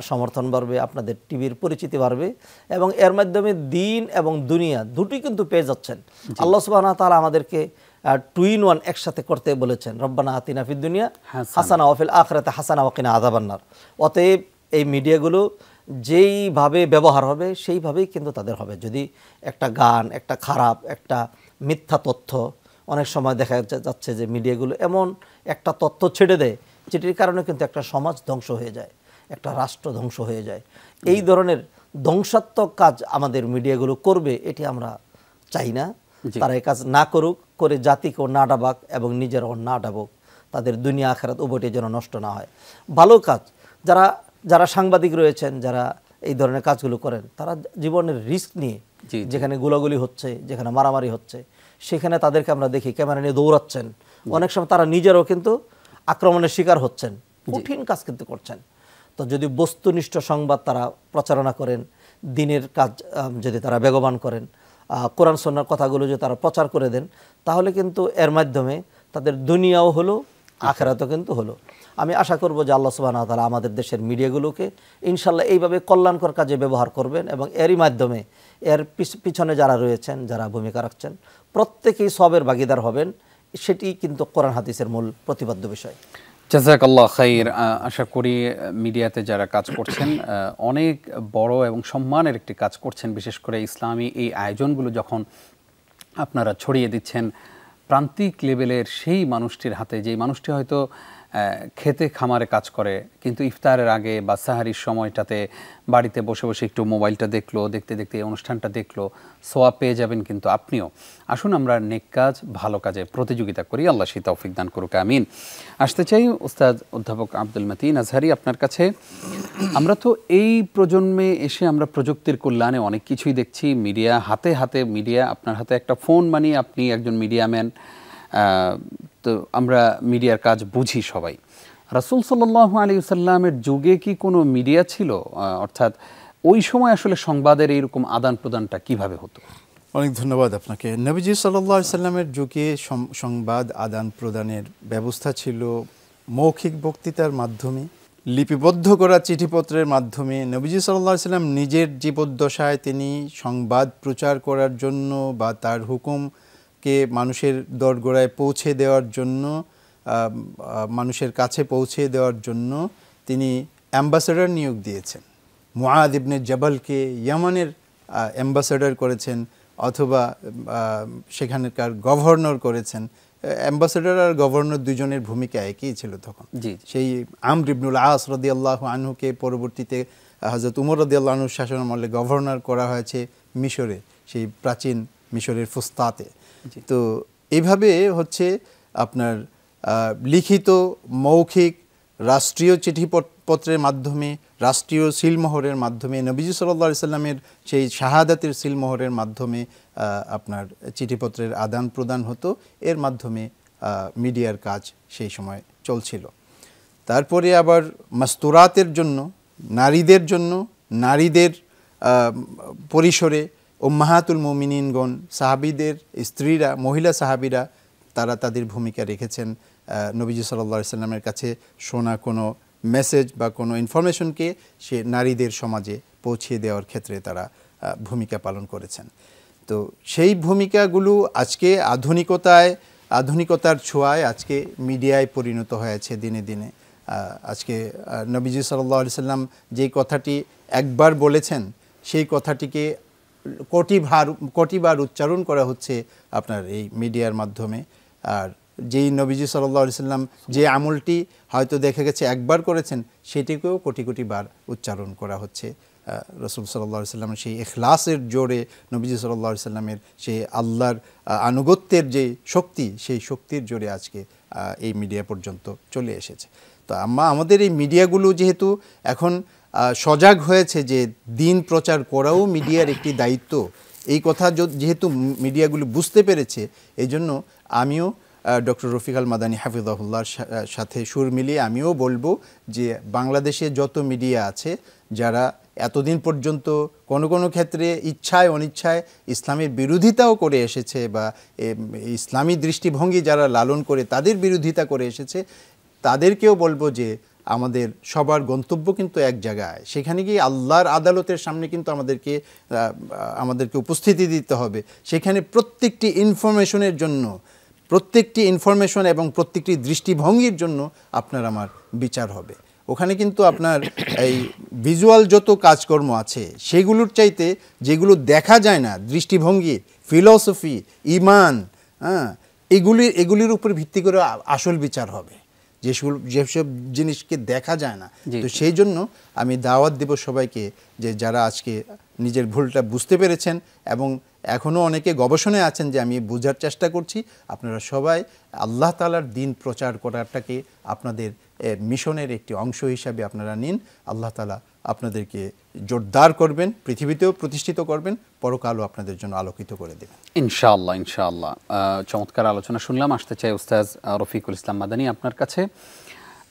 সমর্থন বাড়বে, আপনাদের টিভির পরিচিতি বাড়বে, এবং এর মাধ্যমে দিন এবং দুনিয়া দুটোই কিন্তু পেয়ে যাচ্ছেন। আল্লাহ সুবহানাহু ওয়া তাআলা আমাদেরকে 2 in 1 একসাথে করতে বলেছেন, রব্বানা আতিনা ফিদ দুনিয়া হাসানা ওয়া ফিল আখিরাতি হাসানা ওয়া কিনা আযাবান্নার। অতএব এই মিডিয়াগুলো যেইভাবে ব্যবহার হবে সেইভাবেই কিন্তু তাদের হবে। যদি একটা গান, একটা খারাপ, একটা মিথ্যা তথ্য, অনেক সময় দেখা যাচ্ছে যে মিডিয়াগুলো এমন একটা তথ্য ছেড়ে দেয় যেটির কারণে কিন্তু একটা সমাজ ধ্বংস হয়ে যায়, একটা রাষ্ট্র ধ্বংস হয়ে যায়। এই ধরনের ধ্বংসাত্মক কাজ আমাদের মিডিয়াগুলো করবে, এটি আমরা চাই না। তারা এই কাজ না করুক, করে জাতিকেও না ডাবাক এবং নিজেরাও না ডাবুক, তাদের দুনিয়া আখিরাত উভয়টি যেন নষ্ট না হয়। ভালো কাজ, যারা সাংবাদিক রয়েছেন, যারা এই ধরনের কাজগুলো করেন, তারা জীবনের রিস্ক নিয়ে, যেখানে গোলাগুলি হচ্ছে, যেখানে মারামারি হচ্ছে, সেখানে তাদেরকে আমরা দেখি ক্যামেরা নিয়ে দৌড়াচ্ছেন। অনেক সময় তারা নিজেরাও কিন্তু আক্রমণের শিকার হচ্ছেন, কঠিন কাজ কিন্তু করছেন। তো যদি বস্তুনিষ্ঠ সংবাদ তারা প্রচারণা করেন, দিনের কাজ যদি তারা বেগবান করেন, কোরআন সুন্নাহর কথাগুলো যদি তারা প্রচার করে দেন, তাহলে কিন্তু এর মাধ্যমে তাদের দুনিয়াও হলো, আখিরাতও কিন্তু হলো। আমি আশা করব যে আল্লাহ সুবহানাহু ওয়া তাআলা আমাদের দেশের মিডিয়াগুলোকে ইনশাআল্লাহ এইভাবে কল্যাণকর কাজে ব্যবহার করবেন, এবং এরই মাধ্যমে এর পিছনে যারা রয়েছেন, যারা ভূমিকা রাখছেন, প্রত্যেকেই সবের ভাগীদার হবেন। সেটি কিন্তু কোরআন হাদিসের মূল প্রতিপাদ্য বিষয়। জাযাকাল্লাহ খাইর। আশা করি মিডিয়াতে যারা কাজ করছেন অনেক বড় এবং সম্মানের একটি কাজ করছেন, বিশেষ করে ইসলামী এই আয়োজনগুলো যখন আপনারা ছড়িয়ে দিচ্ছেন প্রান্তিক লেভেলের সেই মানুষটির হাতে, যেই মানুষটি হয়তো খেতে খামারে কাজ করে কিন্তু ইফতারের আগে বা সাহারির সময়টাতে বাড়িতে বসে বসে একটু মোবাইলটা দেখলো, দেখতে দেখতে এই অনুষ্ঠানটা দেখলো, সোয়াব পেয়ে যাবেন কিন্তু আপনিও। আসুন আমরা নেক কাজ ভালো কাজে প্রতিযোগিতা করি, আল্লাহ সেই তৌফিক দান করুক, আমিন। আসতে চাই উস্তাদ অধ্যাপক আব্দুল মতিন আজহারী আপনার কাছে। আমরা তো এই প্রজন্মে এসে আমরা প্রযুক্তির কল্যাণে অনেক কিছুই দেখছি, মিডিয়া হাতে হাতে, মিডিয়া আপনার হাতে একটা ফোন মানি, আপনি একজন মিডিয়াম্যান, তো আমরা মিডিয়ার কাজ বুঝি সবাই। রাসূল সাল্লাল্লাহু আলাইহি ওয়াসাল্লামের যুগে কি কোনো মিডিয়া ছিল? অর্থাৎ ওই সময় আসলে সংবাদের এইরকম আদান প্রদানটা কিভাবে হতো? অনেক ধন্যবাদ আপনাকে। নবীজি সাল্লাল্লাহু আলাইহি সাল্লামের যুগে সংবাদ আদান প্রদানের ব্যবস্থা ছিল মৌখিক বক্তৃতার মাধ্যমে, লিপিবদ্ধ করা চিঠিপত্রের মাধ্যমে। নবীজি সাল্লাল্লাহু আলাইহি সাল্লাম নিজের জীবদ্দশায় তিনি সংবাদ প্রচার করার জন্য বা তার হুকুমকে মানুষের দোরগোড়ায় পৌঁছে দেওয়ার জন্য, মানুষের কাছে পৌঁছে দেওয়ার জন্য তিনি অ্যাম্বাসেডর নিয়োগ দিয়েছেন। মুআদ ইবনে জাবালকে ইয়ামানের অ্যাম্বাসেডর করেছেন, অথবা সেখানকার গভর্নর করেছেন। অ্যাম্বাসেডর আর গভর্নর দুজনের ভূমিকা একই ছিল তখন। সেই আমর ইবনুল আস রাদিয়াল্লাহু আনহুকে পরবর্তীতে হযরত উমর রাদিয়াল্লাহু আনহুর শাসনামলে গভর্নর করা হয়েছে মিশরে, সেই প্রাচীন মিশরের ফুস্তাতে। তো এইভাবে হচ্ছে আপনার লিখিত, মৌখিক, রাষ্ট্রীয় চিঠিপত্রের মাধ্যমে, রাষ্ট্রীয় সিলমোহরের মাধ্যমে, নবীজি সাল্লাল্লাহু আলাইহি সাল্লামের সেই শাহাদাতের সিলমোহরের মাধ্যমে আপনার চিঠিপত্রের আদান প্রদান হতো। এর মাধ্যমে মিডিয়ার কাজ সেই সময় চলছিল। তারপরে আবার মাস্তুরাতের জন্য, নারীদের জন্য, নারীদের পরিসরে উম্মাহাতুল মুমিনিনগণ, সাহাবীদের স্ত্রীরা, মহিলা সাহাবীরা, তারা তাদের ভূমিকা রেখেছেন। নবীজি সাল্লাল্লাহু আলাইহি সাল্লামের কাছে শোনা কোনো মেসেজ বা কোনো ইনফরমেশনকে সে নারীদের সমাজে পৌঁছে দেওয়ার ক্ষেত্রে তারা ভূমিকা পালন করেছেন। তো সেই ভূমিকাগুলো আজকে আধুনিকতার ছোঁয়ায় আজকে মিডিয়ায় পরিণত হয়েছে দিনে দিনে। আজকে নবীজি সাল্লাল্লাহু আলাইহি সাল্লাম যেই কথাটি একবার বলেছেন, সেই কথাটিকে কোটিবার উচ্চারণ করা হচ্ছে আপনার এই মিডিয়ার মাধ্যমে। আর যেই নবীজি সাল্লাল্লাহু আলাইহি সাল্লাম যে আমলটি হয়তো দেখা গেছে একবার করেছেন, সেটিকেও কোটি কোটি বার উচ্চারণ করা হচ্ছে। রাসূল সাল্লাল্লাহু আলাইহি সাল্লামের সেই ইখলাসের জোরে, নবীজি সাল্লাল্লাহু আলাইহি সাল্লামের সেই আল্লাহর আনুগত্যের যে শক্তি, সেই শক্তির জোরে আজকে এই মিডিয়া পর্যন্ত চলে এসেছে। তো আমাদের এই মিডিয়াগুলো যেহেতু এখন সজাগ হয়েছে যে দিন প্রচার করাও মিডিয়ার একটি দায়িত্ব, এই কথা যেহেতু মিডিয়াগুলো বুঝতে পেরেছে, এই জন্য আমিও ডক্টর রফিক আল মাদানী হাফিজাহুল্লাহর সাথে সুর মিলিয়ে আমিও বলবো যে বাংলাদেশে যত মিডিয়া আছে, যারা এতদিন পর্যন্ত কোনো কোনো ক্ষেত্রে ইচ্ছায় অনিচ্ছায় ইসলামের বিরোধিতাও করে এসেছে বা ইসলামী দৃষ্টিভঙ্গি যারা লালন করে তাদের বিরোধিতা করে এসেছে, তাদেরকেও বলবো যে আমাদের সবার গন্তব্য কিন্তু এক জায়গায়, সেখানে গিয়ে আল্লাহর আদালতের সামনে কিন্তু আমাদেরকে উপস্থিতি দিতে হবে। সেখানে প্রত্যেকটি ইনফরমেশন এবং প্রত্যেকটি দৃষ্টিভঙ্গির জন্য আপনার আমার বিচার হবে। ওখানে কিন্তু আপনার এই ভিজুয়াল যত কাজকর্ম আছে সেগুলোর চাইতে যেগুলো দেখা যায় না, দৃষ্টিভঙ্গি, ফিলসফি, ঈমান, এগুলির উপর ভিত্তি করে আসল বিচার হবে, যেসব জিনিসকে দেখা যায় না। তো সেই জন্য আমি দাওয়াত দেব সবাইকে যে যারা আজকে নিজের ভুলটা বুঝতে পেরেছেন এবং এখনও অনেকে গবেষণায় আছেন যে আমি বোঝার চেষ্টা করছি, আপনারা সবাই আল্লাহ তাআলার দিন প্রচার করাটাকে আপনাদের মিশনের একটি অংশ হিসাবে আপনারা নিন। আল্লাহ তাআলা আপনাদেরকে জোরদার করবেন, পৃথিবীতেও প্রতিষ্ঠিত করবেন, পরকালও আপনাদের জন্য আলোকিত করে দেবেন ইনশাআল্লাহ। ইনশাআল্লাহ। চমৎকার আলোচনা শুনলাম। আসতে চাই উস্তাদ রফিকুল ইসলাম মাদানী আপনার কাছে।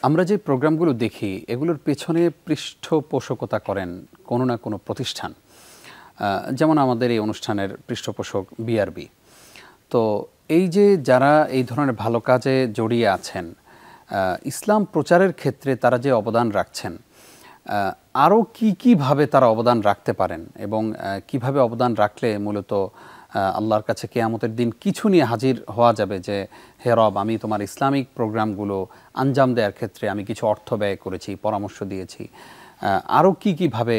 আমরা যে প্রোগ্রামগুলো দেখি এগুলোর পেছনে পৃষ্ঠপোষকতা করেন কোনো না কোনো প্রতিষ্ঠান, যেমন আমাদের এই অনুষ্ঠানের পৃষ্ঠপোষক বিআরবি। তো এই যে যারা এই ধরনের ভালো কাজে জড়িয়ে আছেন, ইসলাম প্রচারের ক্ষেত্রে তারা যে অবদান রাখছেন, আরও কীভাবে তারা অবদান রাখতে পারেন এবং কিভাবে অবদান রাখলে মূলত আল্লাহর কাছে কিয়ামতের দিন কিছু নিয়ে হাজির হওয়া যাবে যে হে রব, আমি তোমার ইসলামিক প্রোগ্রামগুলো আঞ্জাম দেওয়ার ক্ষেত্রে আমি কিছু অর্থ ব্যয় করেছি, পরামর্শ দিয়েছি, আরও কীভাবে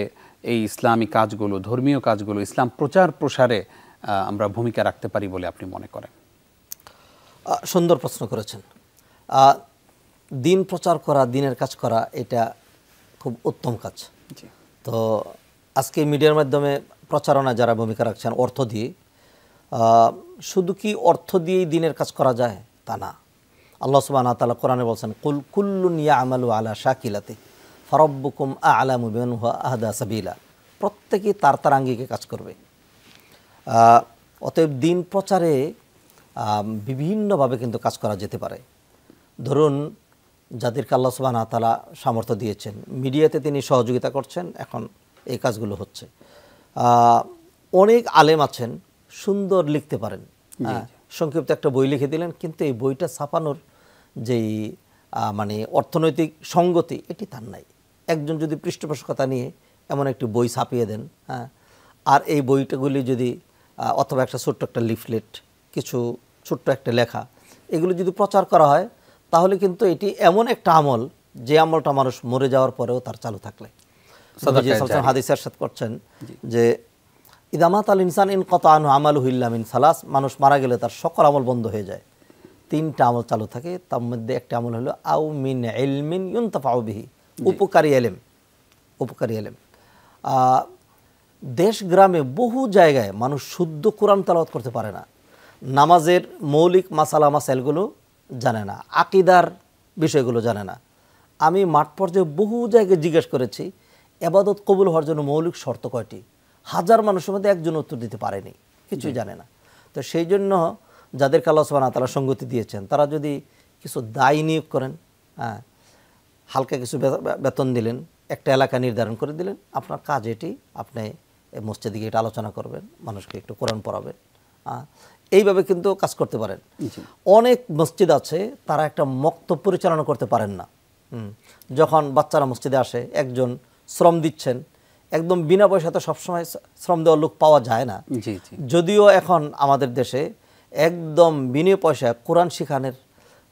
এই ইসলামী কাজগুলো, ধর্মীয় কাজগুলো, ইসলাম প্রচার প্রসারে আমরা ভূমিকা রাখতে পারি বলে আপনি মনে করেন? সুন্দর প্রশ্ন করেছেন। দিন প্রচার করা, দিনের কাজ করা, এটা খুব উত্তম কাজ। তো আজকে মিডিয়ার মাধ্যমে প্রচারণা যারা ভূমিকা রাখছেন অর্থ দিয়ে, শুধু কি অর্থ দিয়েই দিনের কাজ করা যায় তা না। আল্লাহ সুবহানাহু ওয়া তাআলা কোরআনে বলছেন, কুল কুল্লুন ইয়ামালু আলা শাকিলাতি ফারাব্বুকুম আ'লামু বিমান হুয়া আহদা সাবিলা। প্রত্যেকেই তার তার আঙ্গিকে কাজ করবে। অতএব দিন প্রচারে বিভিন্নভাবে কিন্তু কাজ করা যেতে পারে। ধরুন, যাদেরকে আল্লাহ সুবহানাহু ওয়া তাআলা সামর্থ্য দিয়েছেন, মিডিয়াতে তিনি সহযোগিতা করছেন, এখন এই কাজগুলো হচ্ছে। অনেক আলেম আছেন, সুন্দর লিখতে পারেন, সংক্ষিপ্ত একটা বই লিখে দিলেন, কিন্তু এই বইটা ছাপানোর যেই মানে অর্থনৈতিক সঙ্গতি, এটি তার নাই। একজন যদি পৃষ্ঠপোষকতা নিয়ে এমন একটি বই ছাপিয়ে দেন, আর এই বইটাগুলি যদি অথবা একটা ছোট্ট একটা লিফলেট, কিছু ছোট্ট একটা লেখা, এগুলো যদি প্রচার করা হয়, তাহলে কিন্তু এটি এমন একটা আমল, যে আমলটা মানুষ মরে যাওয়ার পরেও তার চালু থাকলে। হাদিসে ইরশাদ করছেন যে ইদামাত আল ইনসান ইন কতা আনহু আমালুহু ইল্লা মিন সালাস, মানুষ মারা গেলে তার সকল আমল বন্ধ হয়ে যায়, 3টা আমল চালু থাকে। তার মধ্যে একটা আমল হলো আও মিন ইলমিন ইউনতাফাউ বিহি, উপকারী ইলম। উপকারী ইলম। দেশ গ্রামে বহু জায়গায় মানুষ শুদ্ধ কোরআন তেলাওয়াত করতে পারে না, নামাজের মৌলিক মাসালা মাসাইলগুলো জানে না, আকীদার বিষয়গুলো জানে না। আমি মাঠ পর্যায়ে বহু জায়গায় জিজ্ঞেস করেছি, ইবাদত কবুল হওয়ার জন্য মৌলিক শর্ত কয়টি? 1000 মানুষের মধ্যে একজন উত্তর দিতে পারেনি, কিছুই জানে না। তো সেই জন্য যাদেরকে আল্লাহ সুবহানাহু ওয়া তাআলা সঙ্গতি দিয়েছেন, তারা যদি কিছু দায়ী নিয়োগ করেন, হালকা কিছু বেতন দিলেন, একটা এলাকা নির্ধারণ করে দিলেন, আপনার কাজ এটি, আপনি মসজিদে গিয়ে এটা আলোচনা করবেন, মানুষকে একটু কোরআন পড়াবেন, এইভাবে কিন্তু কাজ করতে পারেন। অনেক মসজিদ আছে, তারা একটা মক্তব পরিচালনা করতে পারেন না। যখন বাচ্চারা মসজিদে আসে, একজন শ্রম দিচ্ছেন, একদম বিনা পয়সাতে সবসময় শ্রম দেওয়ার লোক পাওয়া যায় না। যদিও এখন আমাদের দেশে একদম বিনা পয়সায় কোরআন শিখানোর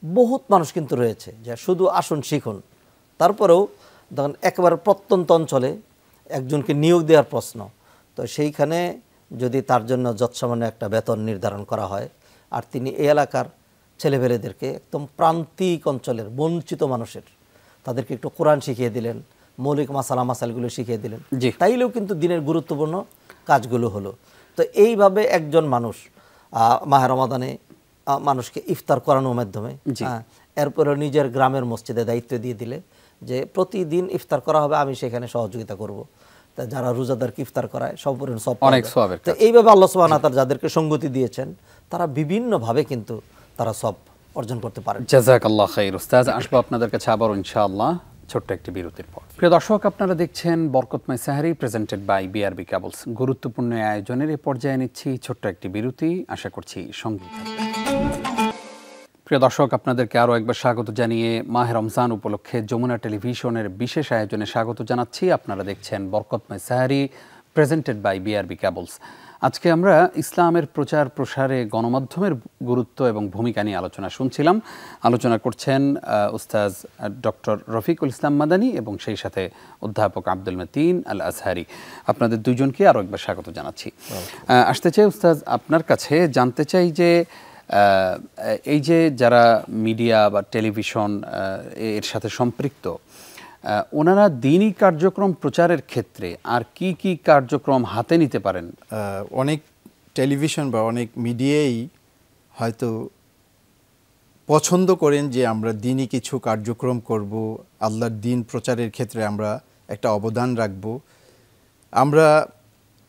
বহুত মানুষ কিন্তু রয়েছে, যে শুধু আসুন শিখুন। তারপরেও তখন একেবারে প্রত্যন্ত অঞ্চলে একজনকে নিয়োগ দেওয়ার প্রশ্ন, তো সেইখানে যদি তার জন্য যৎসামান্য একটা বেতন নির্ধারণ করা হয়, আর তিনি এই এলাকার ছেলেপেলেদেরকে একদম প্রান্তিক অঞ্চলের বঞ্চিত মানুষের, তাদেরকে একটু কোরআন শিখিয়ে দিলেন, মৌলিক মাসালা মাসাইলগুলো শিখিয়ে দিলেন, তাইলেও কিন্তু দিনের গুরুত্বপূর্ণ কাজগুলো হলো। তো এইভাবে একজন মানুষ মাহে রমাদানে মানুষকে ইফতার করানোর মাধ্যমে, এরপরে নিজের গ্রামের মসজিদে দায়িত্ব দিয়ে দিলে যে প্রতিদিন ইফতার করা হবে, আমি সেখানে সহযোগিতা করব। তা যারা রোজাদারকে ইফতার করায় সম্পূর্ণ সব। তো এইভাবে আল্লাহ সুবহানাহু ওয়া তাআলা যাদেরকে সঙ্গতি দিয়েছেন, তারা বিভিন্নভাবে কিন্তু তারা সব অর্জন করতে পারেন। জাযাকাল্লাহু খাইর। উস্তাদ, আসবো আপনাদের কাছে আবার ইনশাআল্লাহ ছোট্ট একটি বিরতির পর। প্রিয় দর্শক, আপনারা দেখছেন বরকতময় সাহারি প্রেজেন্টেড বাই বিআরবি কেবলস। গুরুত্বপূর্ণ আয়োজনের এই পর্যায়ে নিচ্ছি ছোট্ট একটি বিরতি, আশা করছি সঙ্গে থাকবেন। প্রিয় দর্শক, আপনাদেরকে আরও একবার স্বাগত জানিয়ে মাহে রমজান উপলক্ষে যমুনা টেলিভিশনের বিশেষ আয়োজনে স্বাগত জানাচ্ছি। আপনারা দেখছেন বরকতময় সাহারি প্রেজেন্টেড বাই বিআরবি কেবলস। আজকে আমরা ইসলামের প্রচার প্রসারে গণমাধ্যমের গুরুত্ব এবং ভূমিকা নিয়ে আলোচনা শুনছিলাম। আলোচনা করছেন উস্তাজ ডক্টর রফিকুল ইসলাম মাদানী এবং সেই সাথে অধ্যাপক আব্দুল মতিন আল আজহারি। আপনাদের দুজনকে আরও একবার স্বাগত জানাচ্ছি। আসতে চাই উস্তাজ, আপনার কাছে জানতে চাই যে এই যে যারা মিডিয়া বা টেলিভিশন এর সাথে সম্পৃক্ত, ওনারা দ্বীনি কার্যক্রম প্রচারের ক্ষেত্রে আর কি কি কার্যক্রম হাতে নিতে পারেন? অনেক টেলিভিশন বা অনেক মিডিয়াই হয়তো পছন্দ করেন যে আমরা দ্বীনি কিছু কার্যক্রম করব, আল্লাহর দ্বীন প্রচারের ক্ষেত্রে আমরা একটা অবদান রাখব, আমরা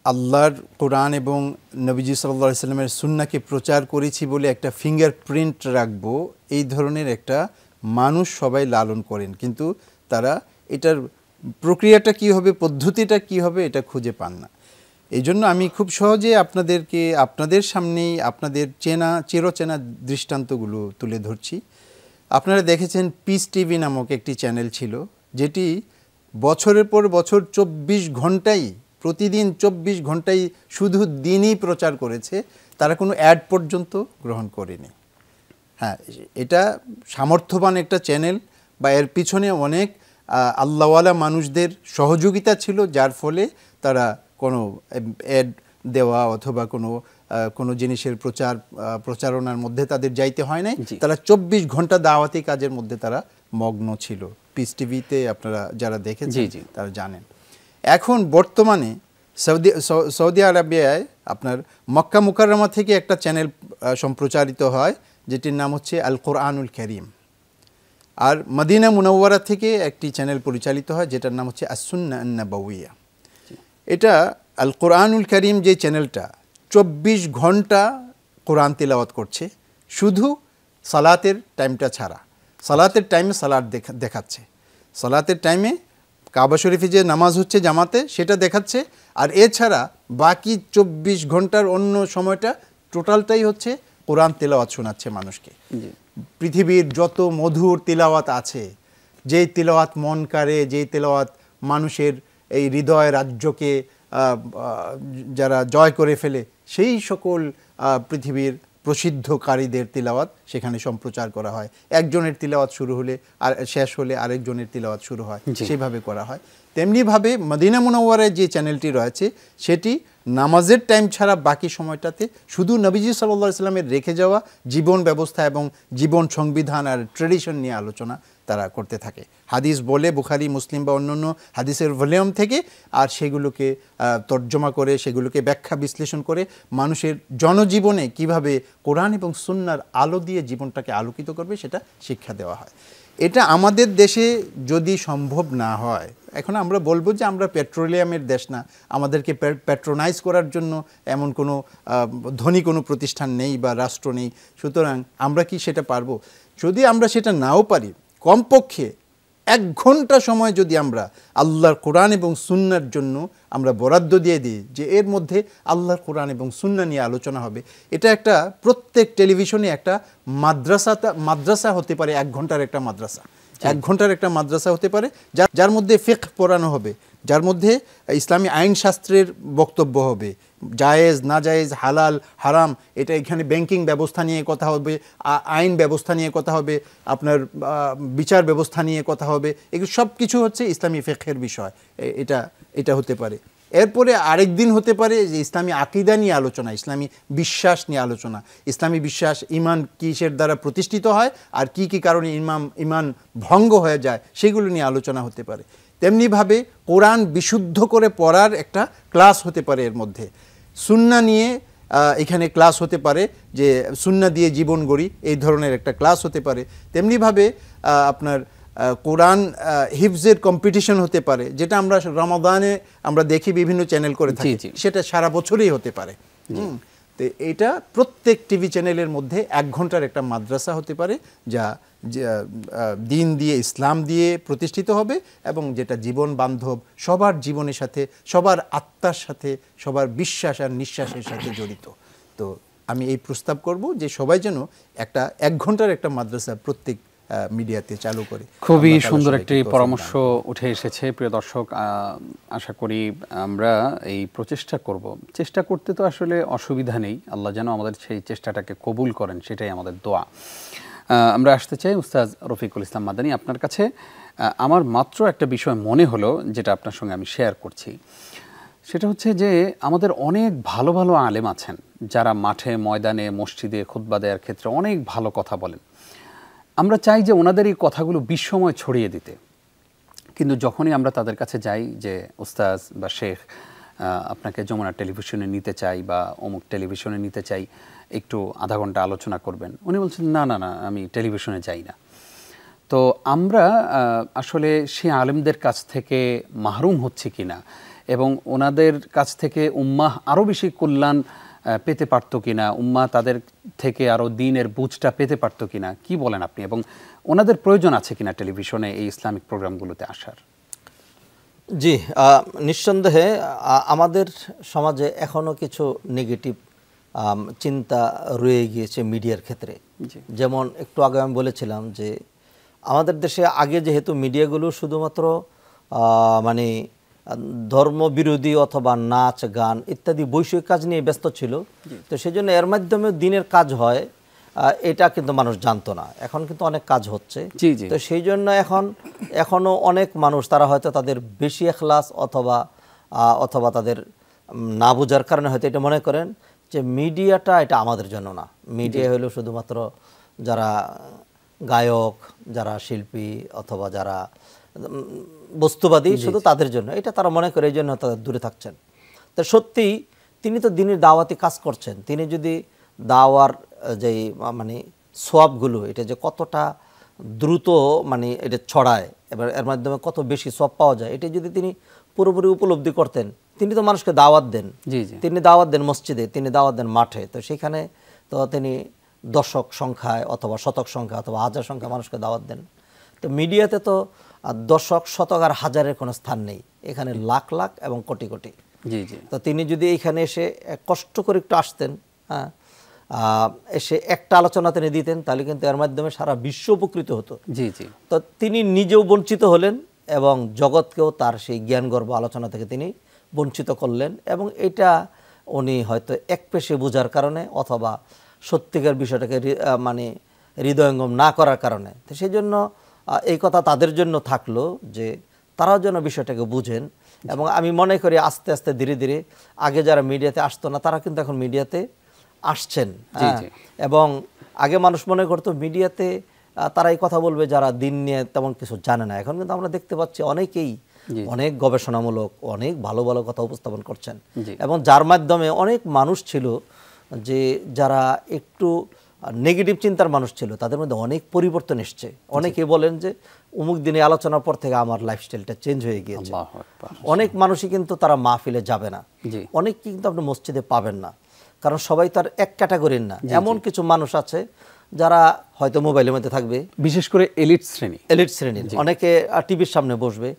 আল্লাহর কোরআন এবং নবীজি সাল্লাল্লাহু আলাইহি সাল্লামের সুন্নাহকে প্রচার করেছি বলে একটা ফিঙ্গারপ্রিন্ট রাখব, এই ধরনের একটা মানুষ সবাই লালন করেন, কিন্তু তারা এটার প্রক্রিয়াটা কী হবে, পদ্ধতিটা কী হবে, এটা খুঁজে পান না। এই জন্য আমি খুব সহজে আপনাদেরকে আপনাদের সামনেই আপনাদের চিরচেনা দৃষ্টান্তগুলো তুলে ধরছি। আপনারা দেখেছেন পিস টিভি নামক একটি চ্যানেল ছিল, যেটি বছরের পর বছর 24 ঘন্টাই প্রতিদিন 24 ঘন্টাই শুধু দিনই প্রচার করেছে, তারা কোনো অ্যাড পর্যন্ত গ্রহণ করেনি। হ্যাঁ, এটা সামর্থ্যবান একটা চ্যানেল, বা এর পিছনে অনেক আল্লাহওয়ালা মানুষদের সহযোগিতা ছিল, যার ফলে তারা কোনো অ্যাড দেওয়া অথবা কোনো জিনিসের প্রচারণার মধ্যে তাদের যাইতে হয় নাই। তারা 24 ঘন্টা দাওয়াতি কাজের মধ্যে তারা মগ্ন ছিল। পিস টিভিতে আপনারা যারা দেখেছেন তারা জানেন। এখন বর্তমানে সৌদি আরবিয়ায় আপনার মক্কা মুকাররমা থেকে একটা চ্যানেল সম্প্রচারিত হয়, যেটির নাম হচ্ছে আল কোরআনুল কারীম। আর মদিনা মুনাওয়ারা থেকে একটি চ্যানেল পরিচালিত হয়, যেটার নাম হচ্ছে আস-সুন্নাহ আন-নাবাউইয়া। এটা আল কোরআনুল কারীম যে চ্যানেলটা 24 ঘন্টা কোরআন তিলাওয়াত করছে, শুধু সালাতের টাইমটা ছাড়া। সালাতের টাইমে সালাত দেখাচ্ছে, সালাতের টাইমে কাবা শরীফে যে নামাজ হচ্ছে জামাতে সেটা দেখাচ্ছে, আর এছাড়া বাকি 24 ঘন্টার অন্য সময়টা টোটালটাই হচ্ছে কোরআন তিলাওয়াত শোনাচ্ছে মানুষকে। পৃথিবীর যত মধুর তিলাওয়াত আছে, যেই তিলাওয়াত মন কাড়ে, যেই তিলাওয়াত মানুষের এই হৃদয় রাজ্যকে যারা জয় করে ফেলে, সেই সকল পৃথিবীর প্রসিদ্ধ কারীদের তিলাওয়াত সেখানে সম্প্রচার করা হয়। একজনের তিলাওয়াত শুরু হলে আর শেষ হলে আরেকজনের তিলাওয়াত শুরু হয়, সেইভাবে করা হয়। তেমনিভাবে মদিনা মুনাওয়ারায় যে চ্যানেলটি রয়েছে সেটি নামাজের টাইম ছাড়া বাকি সময়টাতে শুধু নবীজি সাল্লাল্লাহু আলাইহি ওয়াসাল্লামের রেখে যাওয়া জীবন ব্যবস্থা এবং জীবন সংবিধান আর ট্রেডিশন নিয়ে আলোচনা তারা করতে থাকে। হাদিস বলে বুখারী, মুসলিম বা অন্যান্য হাদিসের ভলিউম থেকে, আর সেগুলোকে তর্জমা করে, সেগুলোকে ব্যাখ্যা বিশ্লেষণ করে মানুষের জনজীবনে কিভাবে কোরআন এবং সুন্নাহর আলো দিয়ে জীবনটাকে আলোকিত করবে সেটা শিক্ষা দেওয়া হয়। এটা আমাদের দেশে যদি সম্ভব না হয়, এখন আমরা বলবো যে আমরা পেট্রোলিয়ামের দেশ না, আমাদেরকে প্যাট্রোনাইজ করার জন্য এমন কোনো ধনী কোনো প্রতিষ্ঠান নেই বা রাষ্ট্র নেই, সুতরাং আমরা কি সেটা পারবো? যদি আমরা সেটা নাও পারি, কমপক্ষে 1 ঘন্টা সময় যদি আমরা আল্লাহর কোরআন এবং সুন্নাহর জন্য আমরা বরাদ্দ দিয়ে দিই, যে এর মধ্যে আল্লাহর কোরআন এবং সুন্নাহ নিয়ে আলোচনা হবে, এটা একটা প্রত্যেক টেলিভিশনে একটা মাদ্রাসা হতে পারে। 1 ঘন্টার একটা মাদ্রাসা, 1 ঘন্টার একটা মাদ্রাসা হতে পারে, যার মধ্যে ফিকহ পড়ানো হবে, যার মধ্যে ইসলামী আইন শাস্ত্রের বক্তব্য হবে, জায়েজ না জায়েজ, হালাল হারাম, এটা এখানে ব্যাংকিং ব্যবস্থা নিয়ে কথা হবে, আইন ব্যবস্থা নিয়ে কথা হবে, আপনার বিচার ব্যবস্থা নিয়ে কথা হবে। এগুলো সব কিছু হচ্ছে ইসলামী ফিকহের বিষয়। এটা হতে পারে। এরপরে আরেক দিন হতে পারে যে ইসলামী আকীদা নিয়ে আলোচনা, ইসলামী বিশ্বাস নিয়ে আলোচনা, ইসলামী বিশ্বাস, ঈমান কিসের দ্বারা প্রতিষ্ঠিত হয় আর কি কি কারণে ঈমান ভঙ্গ হয়ে যায়, সেগুলো নিয়ে আলোচনা হতে পারে। তেমনিভাবে কোরআন বিশুদ্ধ করে পড়ার একটা ক্লাস হতে পারে, এর মধ্যে সুন্নাহ নিয়ে এখানে ক্লাস হতে পারে, যে সুন্নাহ দিয়ে জীবন গড়ি, এই ধরনের একটা ক্লাস হতে পারে। তেমনিভাবে আপনার কোরআন হিফজের কম্পিটিশন হতে পারে, যেটা আমরা রমাদানে আমরা দেখি বিভিন্ন চ্যানেল করে থাকি, সেটা সারা বছরই হতে পারে। তো এটা প্রত্যেক টিভি চ্যানেলের মধ্যে 1 ঘন্টার একটা মাদ্রাসা হতে পারে, যা দিন দিয়ে, ইসলাম দিয়ে প্রতিষ্ঠিত হবে, এবং যেটা জীবন বান্ধব, সবার জীবনের সাথে, সবার আত্মার সাথে, সবার বিশ্বাস আর নিঃশ্বাসের সাথে জড়িত। তো আমি এই প্রস্তাব করব যে সবাই যেন একটা 1 ঘন্টার একটা মাদ্রাসা প্রত্যেক মিডিয়াতে চালু করে। খুবই সুন্দর একটি পরামর্শ উঠে এসেছে। প্রিয় দর্শক, আশা করি আমরা এই প্রচেষ্টা করব। চেষ্টা করতে তো আসলে অসুবিধা নেই, আল্লাহ যেন আমাদের সেই চেষ্টাটাকে কবুল করেন, সেটাই আমাদের দোয়া। আমরা আসতে চাই উস্তাদ রফিকুল ইসলাম মাদানী আপনার কাছে। আমার মাত্র একটা বিষয় মনে হলো, যেটা আপনার সঙ্গে আমি শেয়ার করছি, সেটা হচ্ছে যে আমাদের অনেক ভালো ভালো আলেম আছেন, যারা মাঠে ময়দানে মসজিদে খুতবা দেওয়ার ক্ষেত্রে অনেক ভালো কথা বলেন। আমরা চাই যে ওনাদের এই কথাগুলো বিশ্বময় ছড়িয়ে দিতে, কিন্তু যখনই আমরা তাদের কাছে যাই যে উস্তাজ বা শেখ আপনাকে যমুনা টেলিভিশনে নিতে চাই বা অমুক টেলিভিশনে নিতে চাই, একটু আধা ঘন্টা আলোচনা করবেন, উনি বলছেন না না না, আমি টেলিভিশনে যাই না। তো আমরা আসলে সেই আলেমদের কাছ থেকে মাহরুম হচ্ছি কিনা, এবং ওনাদের কাছ থেকে উম্মাহ আরও বেশি কল্যাণ পেতে পারতো কিনা, উম্মাহ তাদের থেকে আরও দ্বীনের বুঝটা পেতে পারতো কিনা, কি বলেন আপনি? এবং ওনাদের প্রয়োজন আছে কিনা টেলিভিশনে এই ইসলামিক প্রোগ্রামগুলোতে আসার? জি, নিঃসন্দেহে আমাদের সমাজে এখনও কিছু নেগেটিভ চিন্তা রয়ে গিয়েছে মিডিয়ার ক্ষেত্রে। যেমন একটু আগে আমি বলেছিলাম যে আমাদের দেশে আগে যেহেতু মিডিয়াগুলো শুধুমাত্র মানে ধর্মবিরোধী অথবা নাচ গান ইত্যাদি বৈষয়িক কাজ নিয়ে ব্যস্ত ছিল। তো সেই জন্য এর মাধ্যমে দিনের কাজ হয় এটা কিন্তু মানুষ জানতো না। এখন কিন্তু অনেক কাজ হচ্ছে। তো সেই জন্য এখনো অনেক মানুষ তারা হয়তো তাদের বেশি এখলাস অথবা তাদের না বোঝার কারণে হয়তো এটা মনে করেন যে মিডিয়াটা এটা আমাদের জন্য না, মিডিয়া হলো শুধুমাত্র যারা গায়ক, যারা শিল্পী অথবা যারা বস্তুবাদী শুধু তাদের জন্য, এটা তারা মনে করে, এই জন্য তারা দূরে থাকছেন। তো সত্যি তিনি তো দিনের দাওয়াতি কাজ করছেন। তিনি যদি দাওয়ার যে মানে সোয়াবগুলো এটা যে কতটা দ্রুত মানে এটা ছড়ায়, এবার এর মাধ্যমে কত বেশি সোয়াব পাওয়া যায়, এটা যদি তিনি পুরোপুরি উপলব্ধি করতেন। তিনি তো মানুষকে দাওয়াত দেন, তিনি দাওয়াত দেন মসজিদে, তিনি দাওয়াত দেন মাঠে। তো সেখানে তো তিনি দশক সংখ্যায় অথবা শতক সংখ্যা অথবা হাজার সংখ্যা মানুষকে দাওয়াত দেন। তো মিডিয়াতে তো দশক, শতক আর হাজারের কোনো স্থান নেই, এখানে লাখ লাখ এবং কোটি কোটি। তো তিনি যদি এইখানে এসে কষ্ট করে একটু আসতেন, হ্যাঁ, এসে একটা আলোচনা তিনি দিতেন, তাহলে কিন্তু এর মাধ্যমে সারা বিশ্ব উপকৃত হতো। তো তিনি নিজেও বঞ্চিত হলেন এবং জগৎকেও তার সেই জ্ঞানগর্ভ আলোচনা থেকে তিনি বঞ্চিত করলেন। এবং এটা উনি হয়তো এক পেশে বোঝার কারণে অথবা সত্যিকার বিষয়টাকে মানে হৃদয়ঙ্গম না করার কারণে। তো সেই জন্য এই কথা তাদের জন্য থাকলো যে তারাও যেন বিষয়টাকে বুঝেন। এবং আমি মনে করি আস্তে আস্তে ধীরে ধীরে আগে যারা মিডিয়াতে আসতো না তারা কিন্তু এখন মিডিয়াতে আসছেন। এবং আগে মানুষ মনে করতো মিডিয়াতে তারা এই কথা বলবে যারা দিন নিয়ে তেমন কিছু জানে না। এখন কিন্তু আমরা দেখতে পাচ্ছি অনেকেই অনেক গবেষণামূলক অনেক ভালো ভালো কথা উপস্থাপন করছেন, এবং যার মাধ্যমে অনেক মানুষ ছিল যে যারা একটু নেগেটিভ চিন্তার মানুষ ছিল, তাদের মধ্যে অনেক পরিবর্তন এসছে। অনেকে বলেন যে অমুক দিনে আলোচনার পর থেকে আমার লাইফস্টাইলটা চেঞ্জ হয়ে গিয়েছে। অনেক মানুষই কিন্তু তারা মাহফিলে যাবে না, অনেক কিন্তু আপনি মসজিদে পাবেন না, কারণ সবাই তার এক ক্যাটাগরির না। এমন কিছু মানুষ আছে যারা হয়তো মোবাইলের মধ্যে থাকবে, বিশেষ করে এলিট শ্রেণীর অনেকে টিভির সামনে বসবে।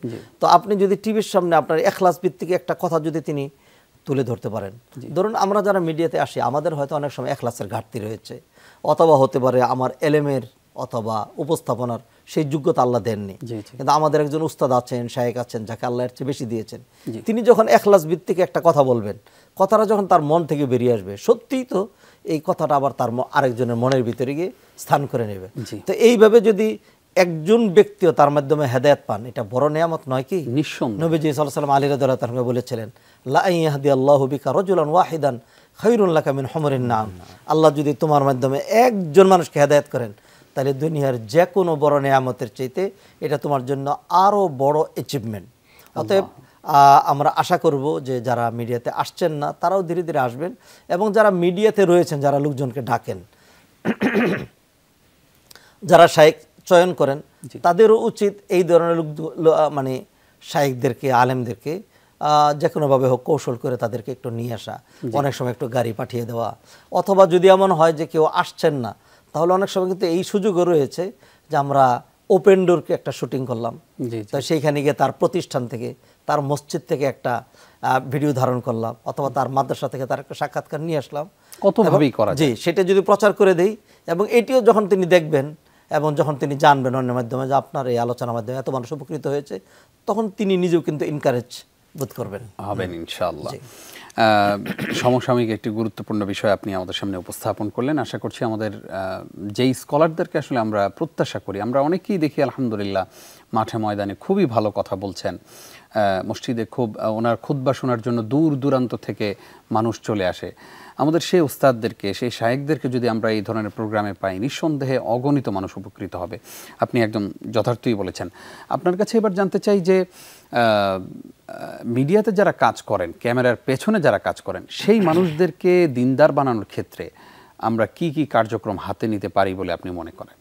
তো আপনি যদি টিভির সামনে আপনার এখলাস ভিত্তিক একটা কথা যদি তিনি তুলে ধরতে পারেন, ধরুন আমরা যারা মিডিয়াতে আসি আমাদের হয়তো অনেক সময় এখলাসের ঘাটতি রয়েছে, অথবা হতে পারে আমার এলেমের অথবা উপস্থাপনার সেই যোগ্যতা আল্লাহ দেননি, কিন্তু আমাদের একজন উস্তাদ আছেন, শায়েখ আছেন, যাকে আল্লাহ এর চেয়ে বেশি দিয়েছেন। তিনি যখন এখলাস ভিত্তিক একটা কথা বলবেন, কথাটা যখন তার মন থেকে বেরিয়ে আসবে, সত্যিই তো এই কথাটা আবার তার আরেকজনের মনের ভিতরে গিয়ে স্থান করে নেবে। তো এইভাবে যদি একজন ব্যক্তিও তার মাধ্যমে হেদায়েত পান, এটা বড় নিয়ামত নয় কি? নিঃসন্দেহে। নবীজি সাল্লাল্লাহু আলাইহি ওয়াসাল্লাম আলী রাদিয়াল্লাহু তাআলা বলেছিলেন, লা ইয়াহদিয়াল্লাহু বিকা রাজুলান ওয়াহিদান খায়রুন লাকা মিন হুমরিন নাম। আল্লাহ যদি তোমার মাধ্যমে একজন মানুষকে হেদায়েত করেন, তাহলে দুনিয়ার যে কোনো বড় নিয়ামতের চাইতে এটা তোমার জন্য আরো বড় অ্যাচিভমেন্ট। অতএব আমরা আশা করব যে যারা মিডিয়াতে আসছেন না তারাও ধীরে ধীরে আসবেন, এবং যারা মিডিয়াতে রয়েছেন, যারা লোকজনকে ডাকেন, যারা শায়েখ চয়ন করেন, তাদেরও উচিত এই ধরনের মানে শায়েখদেরকে, আলেমদেরকে যে কোনোভাবে হোক কৌশল করে তাদেরকে একটু নিয়ে আসা, অনেক সময় একটু গাড়ি পাঠিয়ে দেওয়া, অথবা যদি এমন হয় যে কেউ আসছেন না, তাহলে অনেক সময় কিন্তু এই সুযোগও রয়েছে যে আমরা ওপেন ডোরকে একটা শুটিং করলাম, তো সেইখানে গিয়ে তার প্রতিষ্ঠান থেকে, তার মসজিদ থেকে একটা ভিডিও ধারণ করলাম, অথবা তার মাদ্রাসা থেকে তার একটা সাক্ষাৎকার নিয়ে আসলাম, কতভাবেই করা যায়। সেটা যদি প্রচার করে দেই, এবং এটিও যখন তিনি দেখবেন এবং যখন তিনি জানবেন অন্যের মাধ্যমে যে আপনার এই আলোচনার মাধ্যমে এত মানুষ উপকৃত হয়েছে, তখন তিনি নিজেও কিন্তু এনকারেজ বোধ করবেন, হবেন ইনশাআল্লাহ। সমসাময়িক একটি গুরুত্বপূর্ণ বিষয় আপনি আমাদের সামনে উপস্থাপন করলেন। আশা করছি আমাদের যেই স্কলারদেরকে আসলে আমরা প্রত্যাশা করি, আমরা অনেকেই দেখি আলহামদুলিল্লাহ মাঠে ময়দানে খুবই ভালো কথা বলছেন, মসজিদে খুব ওনার খুতবা শোনার জন্য দূর দূরান্ত থেকে মানুষ চলে আসে। আমাদের সেই উস্তাদদেরকে, সেই শায়েখদেরকে যদি আমরা এই ধরনের প্রোগ্রামে পাই, নিঃসন্দেহে অগণিত মানুষ উপকৃত হবে। আপনি একদম যথার্থই বলেছেন। আপনার কাছে এবার জানতে চাই যে মিডিয়াতে যারা কাজ করেন, ক্যামেরার পেছনে যারা কাজ করেন, সেই মানুষদেরকে দিনদার বানানোর ক্ষেত্রে আমরা কি কি কার্যক্রম হাতে নিতে পারি বলে আপনি মনে করেন?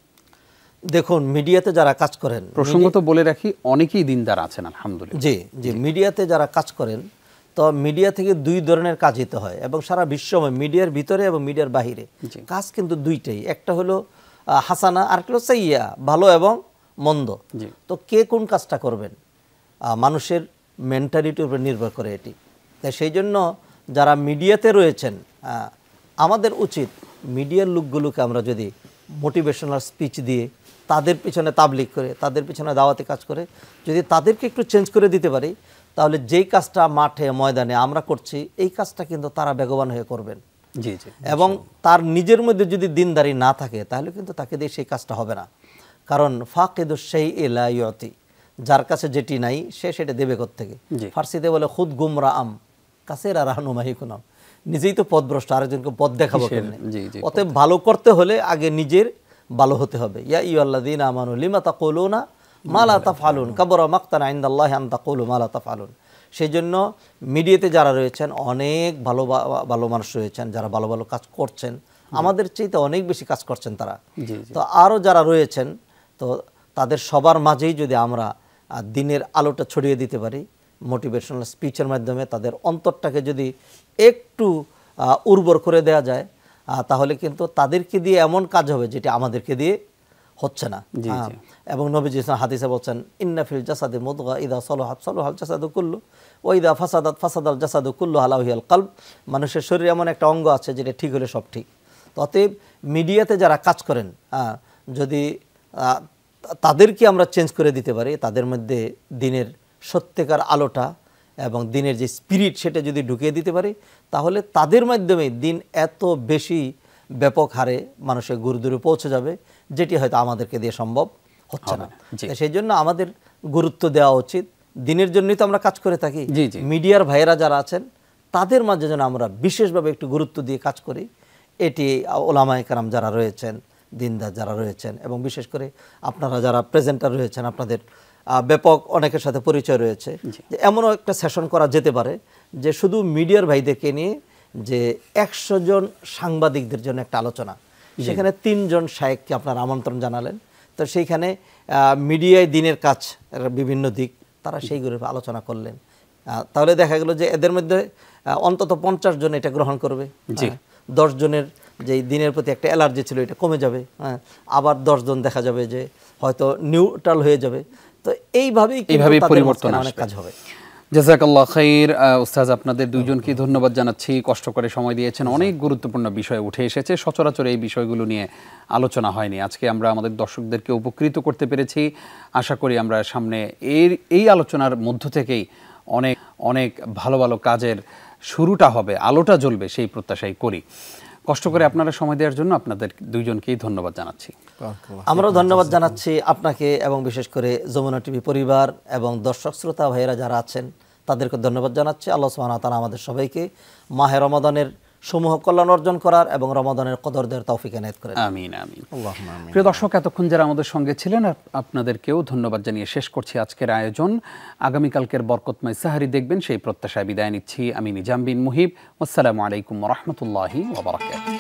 দেখুন, মিডিয়াতে যারা কাজ করেন, প্রসঙ্গত বলে রাখি অনেকেই দিনদার আছেন আলহামদুলিল্লাহ। জি, মিডিয়াতে যারা কাজ করেন, তো মিডিয়া থেকে দুই ধরনের কাজ হতে হয়, এবং সারা বিশ্বময় মিডিয়ার ভিতরে এবং মিডিয়ার বাহিরে কাজ কিন্তু দুইটাই। একটা হলো হাসানা, আর একটা হলো সাইয়্যা, ভালো এবং মন্দ। তো কে কোন কাজটা করবেন মানুষের মেন্টালিটির উপর নির্ভর করে এটি। তাই সেই জন্য যারা মিডিয়াতে রয়েছেন, আমাদের উচিত মিডিয়ার লোকগুলোকে আমরা যদি মোটিভেশনাল স্পিচ দিয়ে, তাদের পিছনে তাবলিগ করে, তাদের পিছনে দাওয়াতি কাজ করে যদি তাদেরকে একটু চেঞ্জ করে দিতে পারি, তাহলে যেই কাজটা মাঠে ময়দানে আমরা করছি এই কাজটা কিন্তু তারা বেগবান হয়ে করবেন। জি জি। এবং তার নিজের মধ্যে যদি দিনদারি না থাকে তাহলে কিন্তু তাকে দিয়ে সেই কাজটা হবে না। কারণ ফাকিদুশ শাইই লা ইউতি, যার কাছে যেটি নাই সে সেটা দেবে কোত্থেকে। ফার্সিতে বলে খুদ গুমরা আম কাসেরা রাহনুমাহি কুনাম, নিজেই তো পথভ্রষ্ট, আরেকজনকে পথ দেখাবো কেমনে? অতএব ভালো করতে হলে আগে নিজের ভালো হতে হবে। ইয়া আইয়ুহাল্লাযীনা আমানু লিমা তাকুলুনা মা লা তাফআলুন কাবুরা মাকতান ইনদাল্লাহি আন তাকুলু মা লা তাফআলুন। সেই জন্য মিডিয়াতে যারা রয়েছেন অনেক ভালো ভালো মানুষ রয়েছেন যারা ভালো ভালো কাজ করছেন, আমাদের চাইতে অনেক বেশি কাজ করছেন তারা। তো আরও যারা রয়েছেন তো তাদের সবার মাঝেই যদি আমরা দিনের আলোটা ছড়িয়ে দিতে পারি মোটিভেশনাল স্পিচের মাধ্যমে, তাদের অন্তরটাকে যদি একটু উর্বর করে দেওয়া যায় তাহলে কিন্তু তাদেরকে দিয়ে এমন কাজ হবে যেটা আমাদেরকে দিয়ে হচ্ছে না। এবং নবীজি হাদিসে বলছেন ইন্না ফিল জাসাদি মুদগা ইদা সালাহাত সালাহাল জাসাদু কুল্লু ওয়া ইদা ফাসাদাত ফাসাদাল জাসাদু কুল্লু আলা ওয়াহিয়াল কলব। মানুষের শরীরে এমন একটা অঙ্গ আছে যেটা ঠিক হলে সব ঠিক। অতএব মিডিয়াতে যারা কাজ করেন যদি তাদেরকে আমরা চেঞ্জ করে দিতে পারি, তাদের মধ্যে দিনের সত্যিকার আলোটা এবং দিনের যে স্পিরিট সেটা যদি ঢুকিয়ে দিতে পারি তাহলে তাদের মাধ্যমে দিন এত বেশি ব্যাপক হারে মানুষের গুরুদূরে পৌঁছে যাবে যেটি হয়তো আমাদেরকে দিয়ে সম্ভব হচ্ছে না। সেই জন্য আমাদের গুরুত্ব দেওয়া উচিত। দিনের জন্যই তো আমরা কাজ করে থাকি। মিডিয়ার ভাইয়েরা যারা আছেন তাদের মাঝে যেন আমরা বিশেষভাবে একটু গুরুত্ব দিয়ে কাজ করি। এটি ওলামায়ে কেরাম যারা রয়েছেন, দিনদার যারা রয়েছেন এবং বিশেষ করে আপনারা যারা প্রেজেন্টার রয়েছেন আপনাদের ব্যাপক অনেকের সাথে পরিচয় রয়েছে, যে এমনও একটা সেশন করা যেতে পারে যে শুধু মিডিয়ার ভাইদেরকে নিয়ে যে 100 জন সাংবাদিকদের জন্য একটা আলোচনা, সেখানে 3 জন শায়েখকে আপনারা আমন্ত্রণ জানালেন। তো সেইখানে মিডিয়ায় দিনের কাজ বিভিন্ন দিক তারা সেইগুলো আলোচনা করলেন। তাহলে দেখা গেল যে এদের মধ্যে অন্তত 50 জন এটা গ্রহণ করবে, 10 জনের যে দিনের প্রতি একটা অ্যালার্জি ছিল এটা কমে যাবে, আবার 10 জন দেখা যাবে যে হয়তো নিউট্রাল হয়ে যাবে। তো এইভাবেই পরিবর্তন অনেক কাজ হবে। জাযাকাল্লাহ খাইর। উস্তাজ আপনাদের দুইজনকে ধন্যবাদ জানাচ্ছি, কষ্ট করে সময় দিয়েছেন। অনেক গুরুত্বপূর্ণ বিষয় উঠে এসেছে, সচরাচর এই বিষয়গুলো নিয়ে আলোচনা হয়নি। আজকে আমরা আমাদের দর্শকদেরকে উপকৃত করতে পেরেছি। আশা করি আমরা সামনে এই আলোচনার মধ্য থেকেই অনেক অনেক ভালো ভালো কাজের শুরুটা হবে, আলোটা জ্বলবে সেই প্রত্যাশাই করি। কষ্ট করে আপনারা সময় দেওয়ার জন্য আপনাদের দুইজনকেই ধন্যবাদ জানাচ্ছি। আমরাও ধন্যবাদ জানাচ্ছি আপনাকে এবং বিশেষ করে যমুনা টিভি পরিবার এবং দর্শক শ্রোতা ভাইয়েরা যারা আছেন তাদেরকে ধন্যবাদ জানাচ্ছি। আল্লাহ সুবহানাহু ওয়া তাআলা আমাদের সবাইকে মাহে রমাদানের সমূহ কল্যাণ অর্জন করার এবং রমাদানের কদর দেওয়ার তৌফিক এনায়েত করেন। আমিন আমিন। প্রিয় দর্শক, এতক্ষণ যারা আমাদের সঙ্গে ছিলেন আপনাদেরকেও ধন্যবাদ জানিয়ে শেষ করছি আজকের আয়োজন। আগামীকালকের বরকতময় সাহারি দেখবেন সেই প্রত্যাশায় বিদায় নিচ্ছি আমি নিজাম বিন মুহিব। আসসালামু আলাইকুম ওয়া রাহমাতুল্লাহি ওয়া বারাকাতুহু।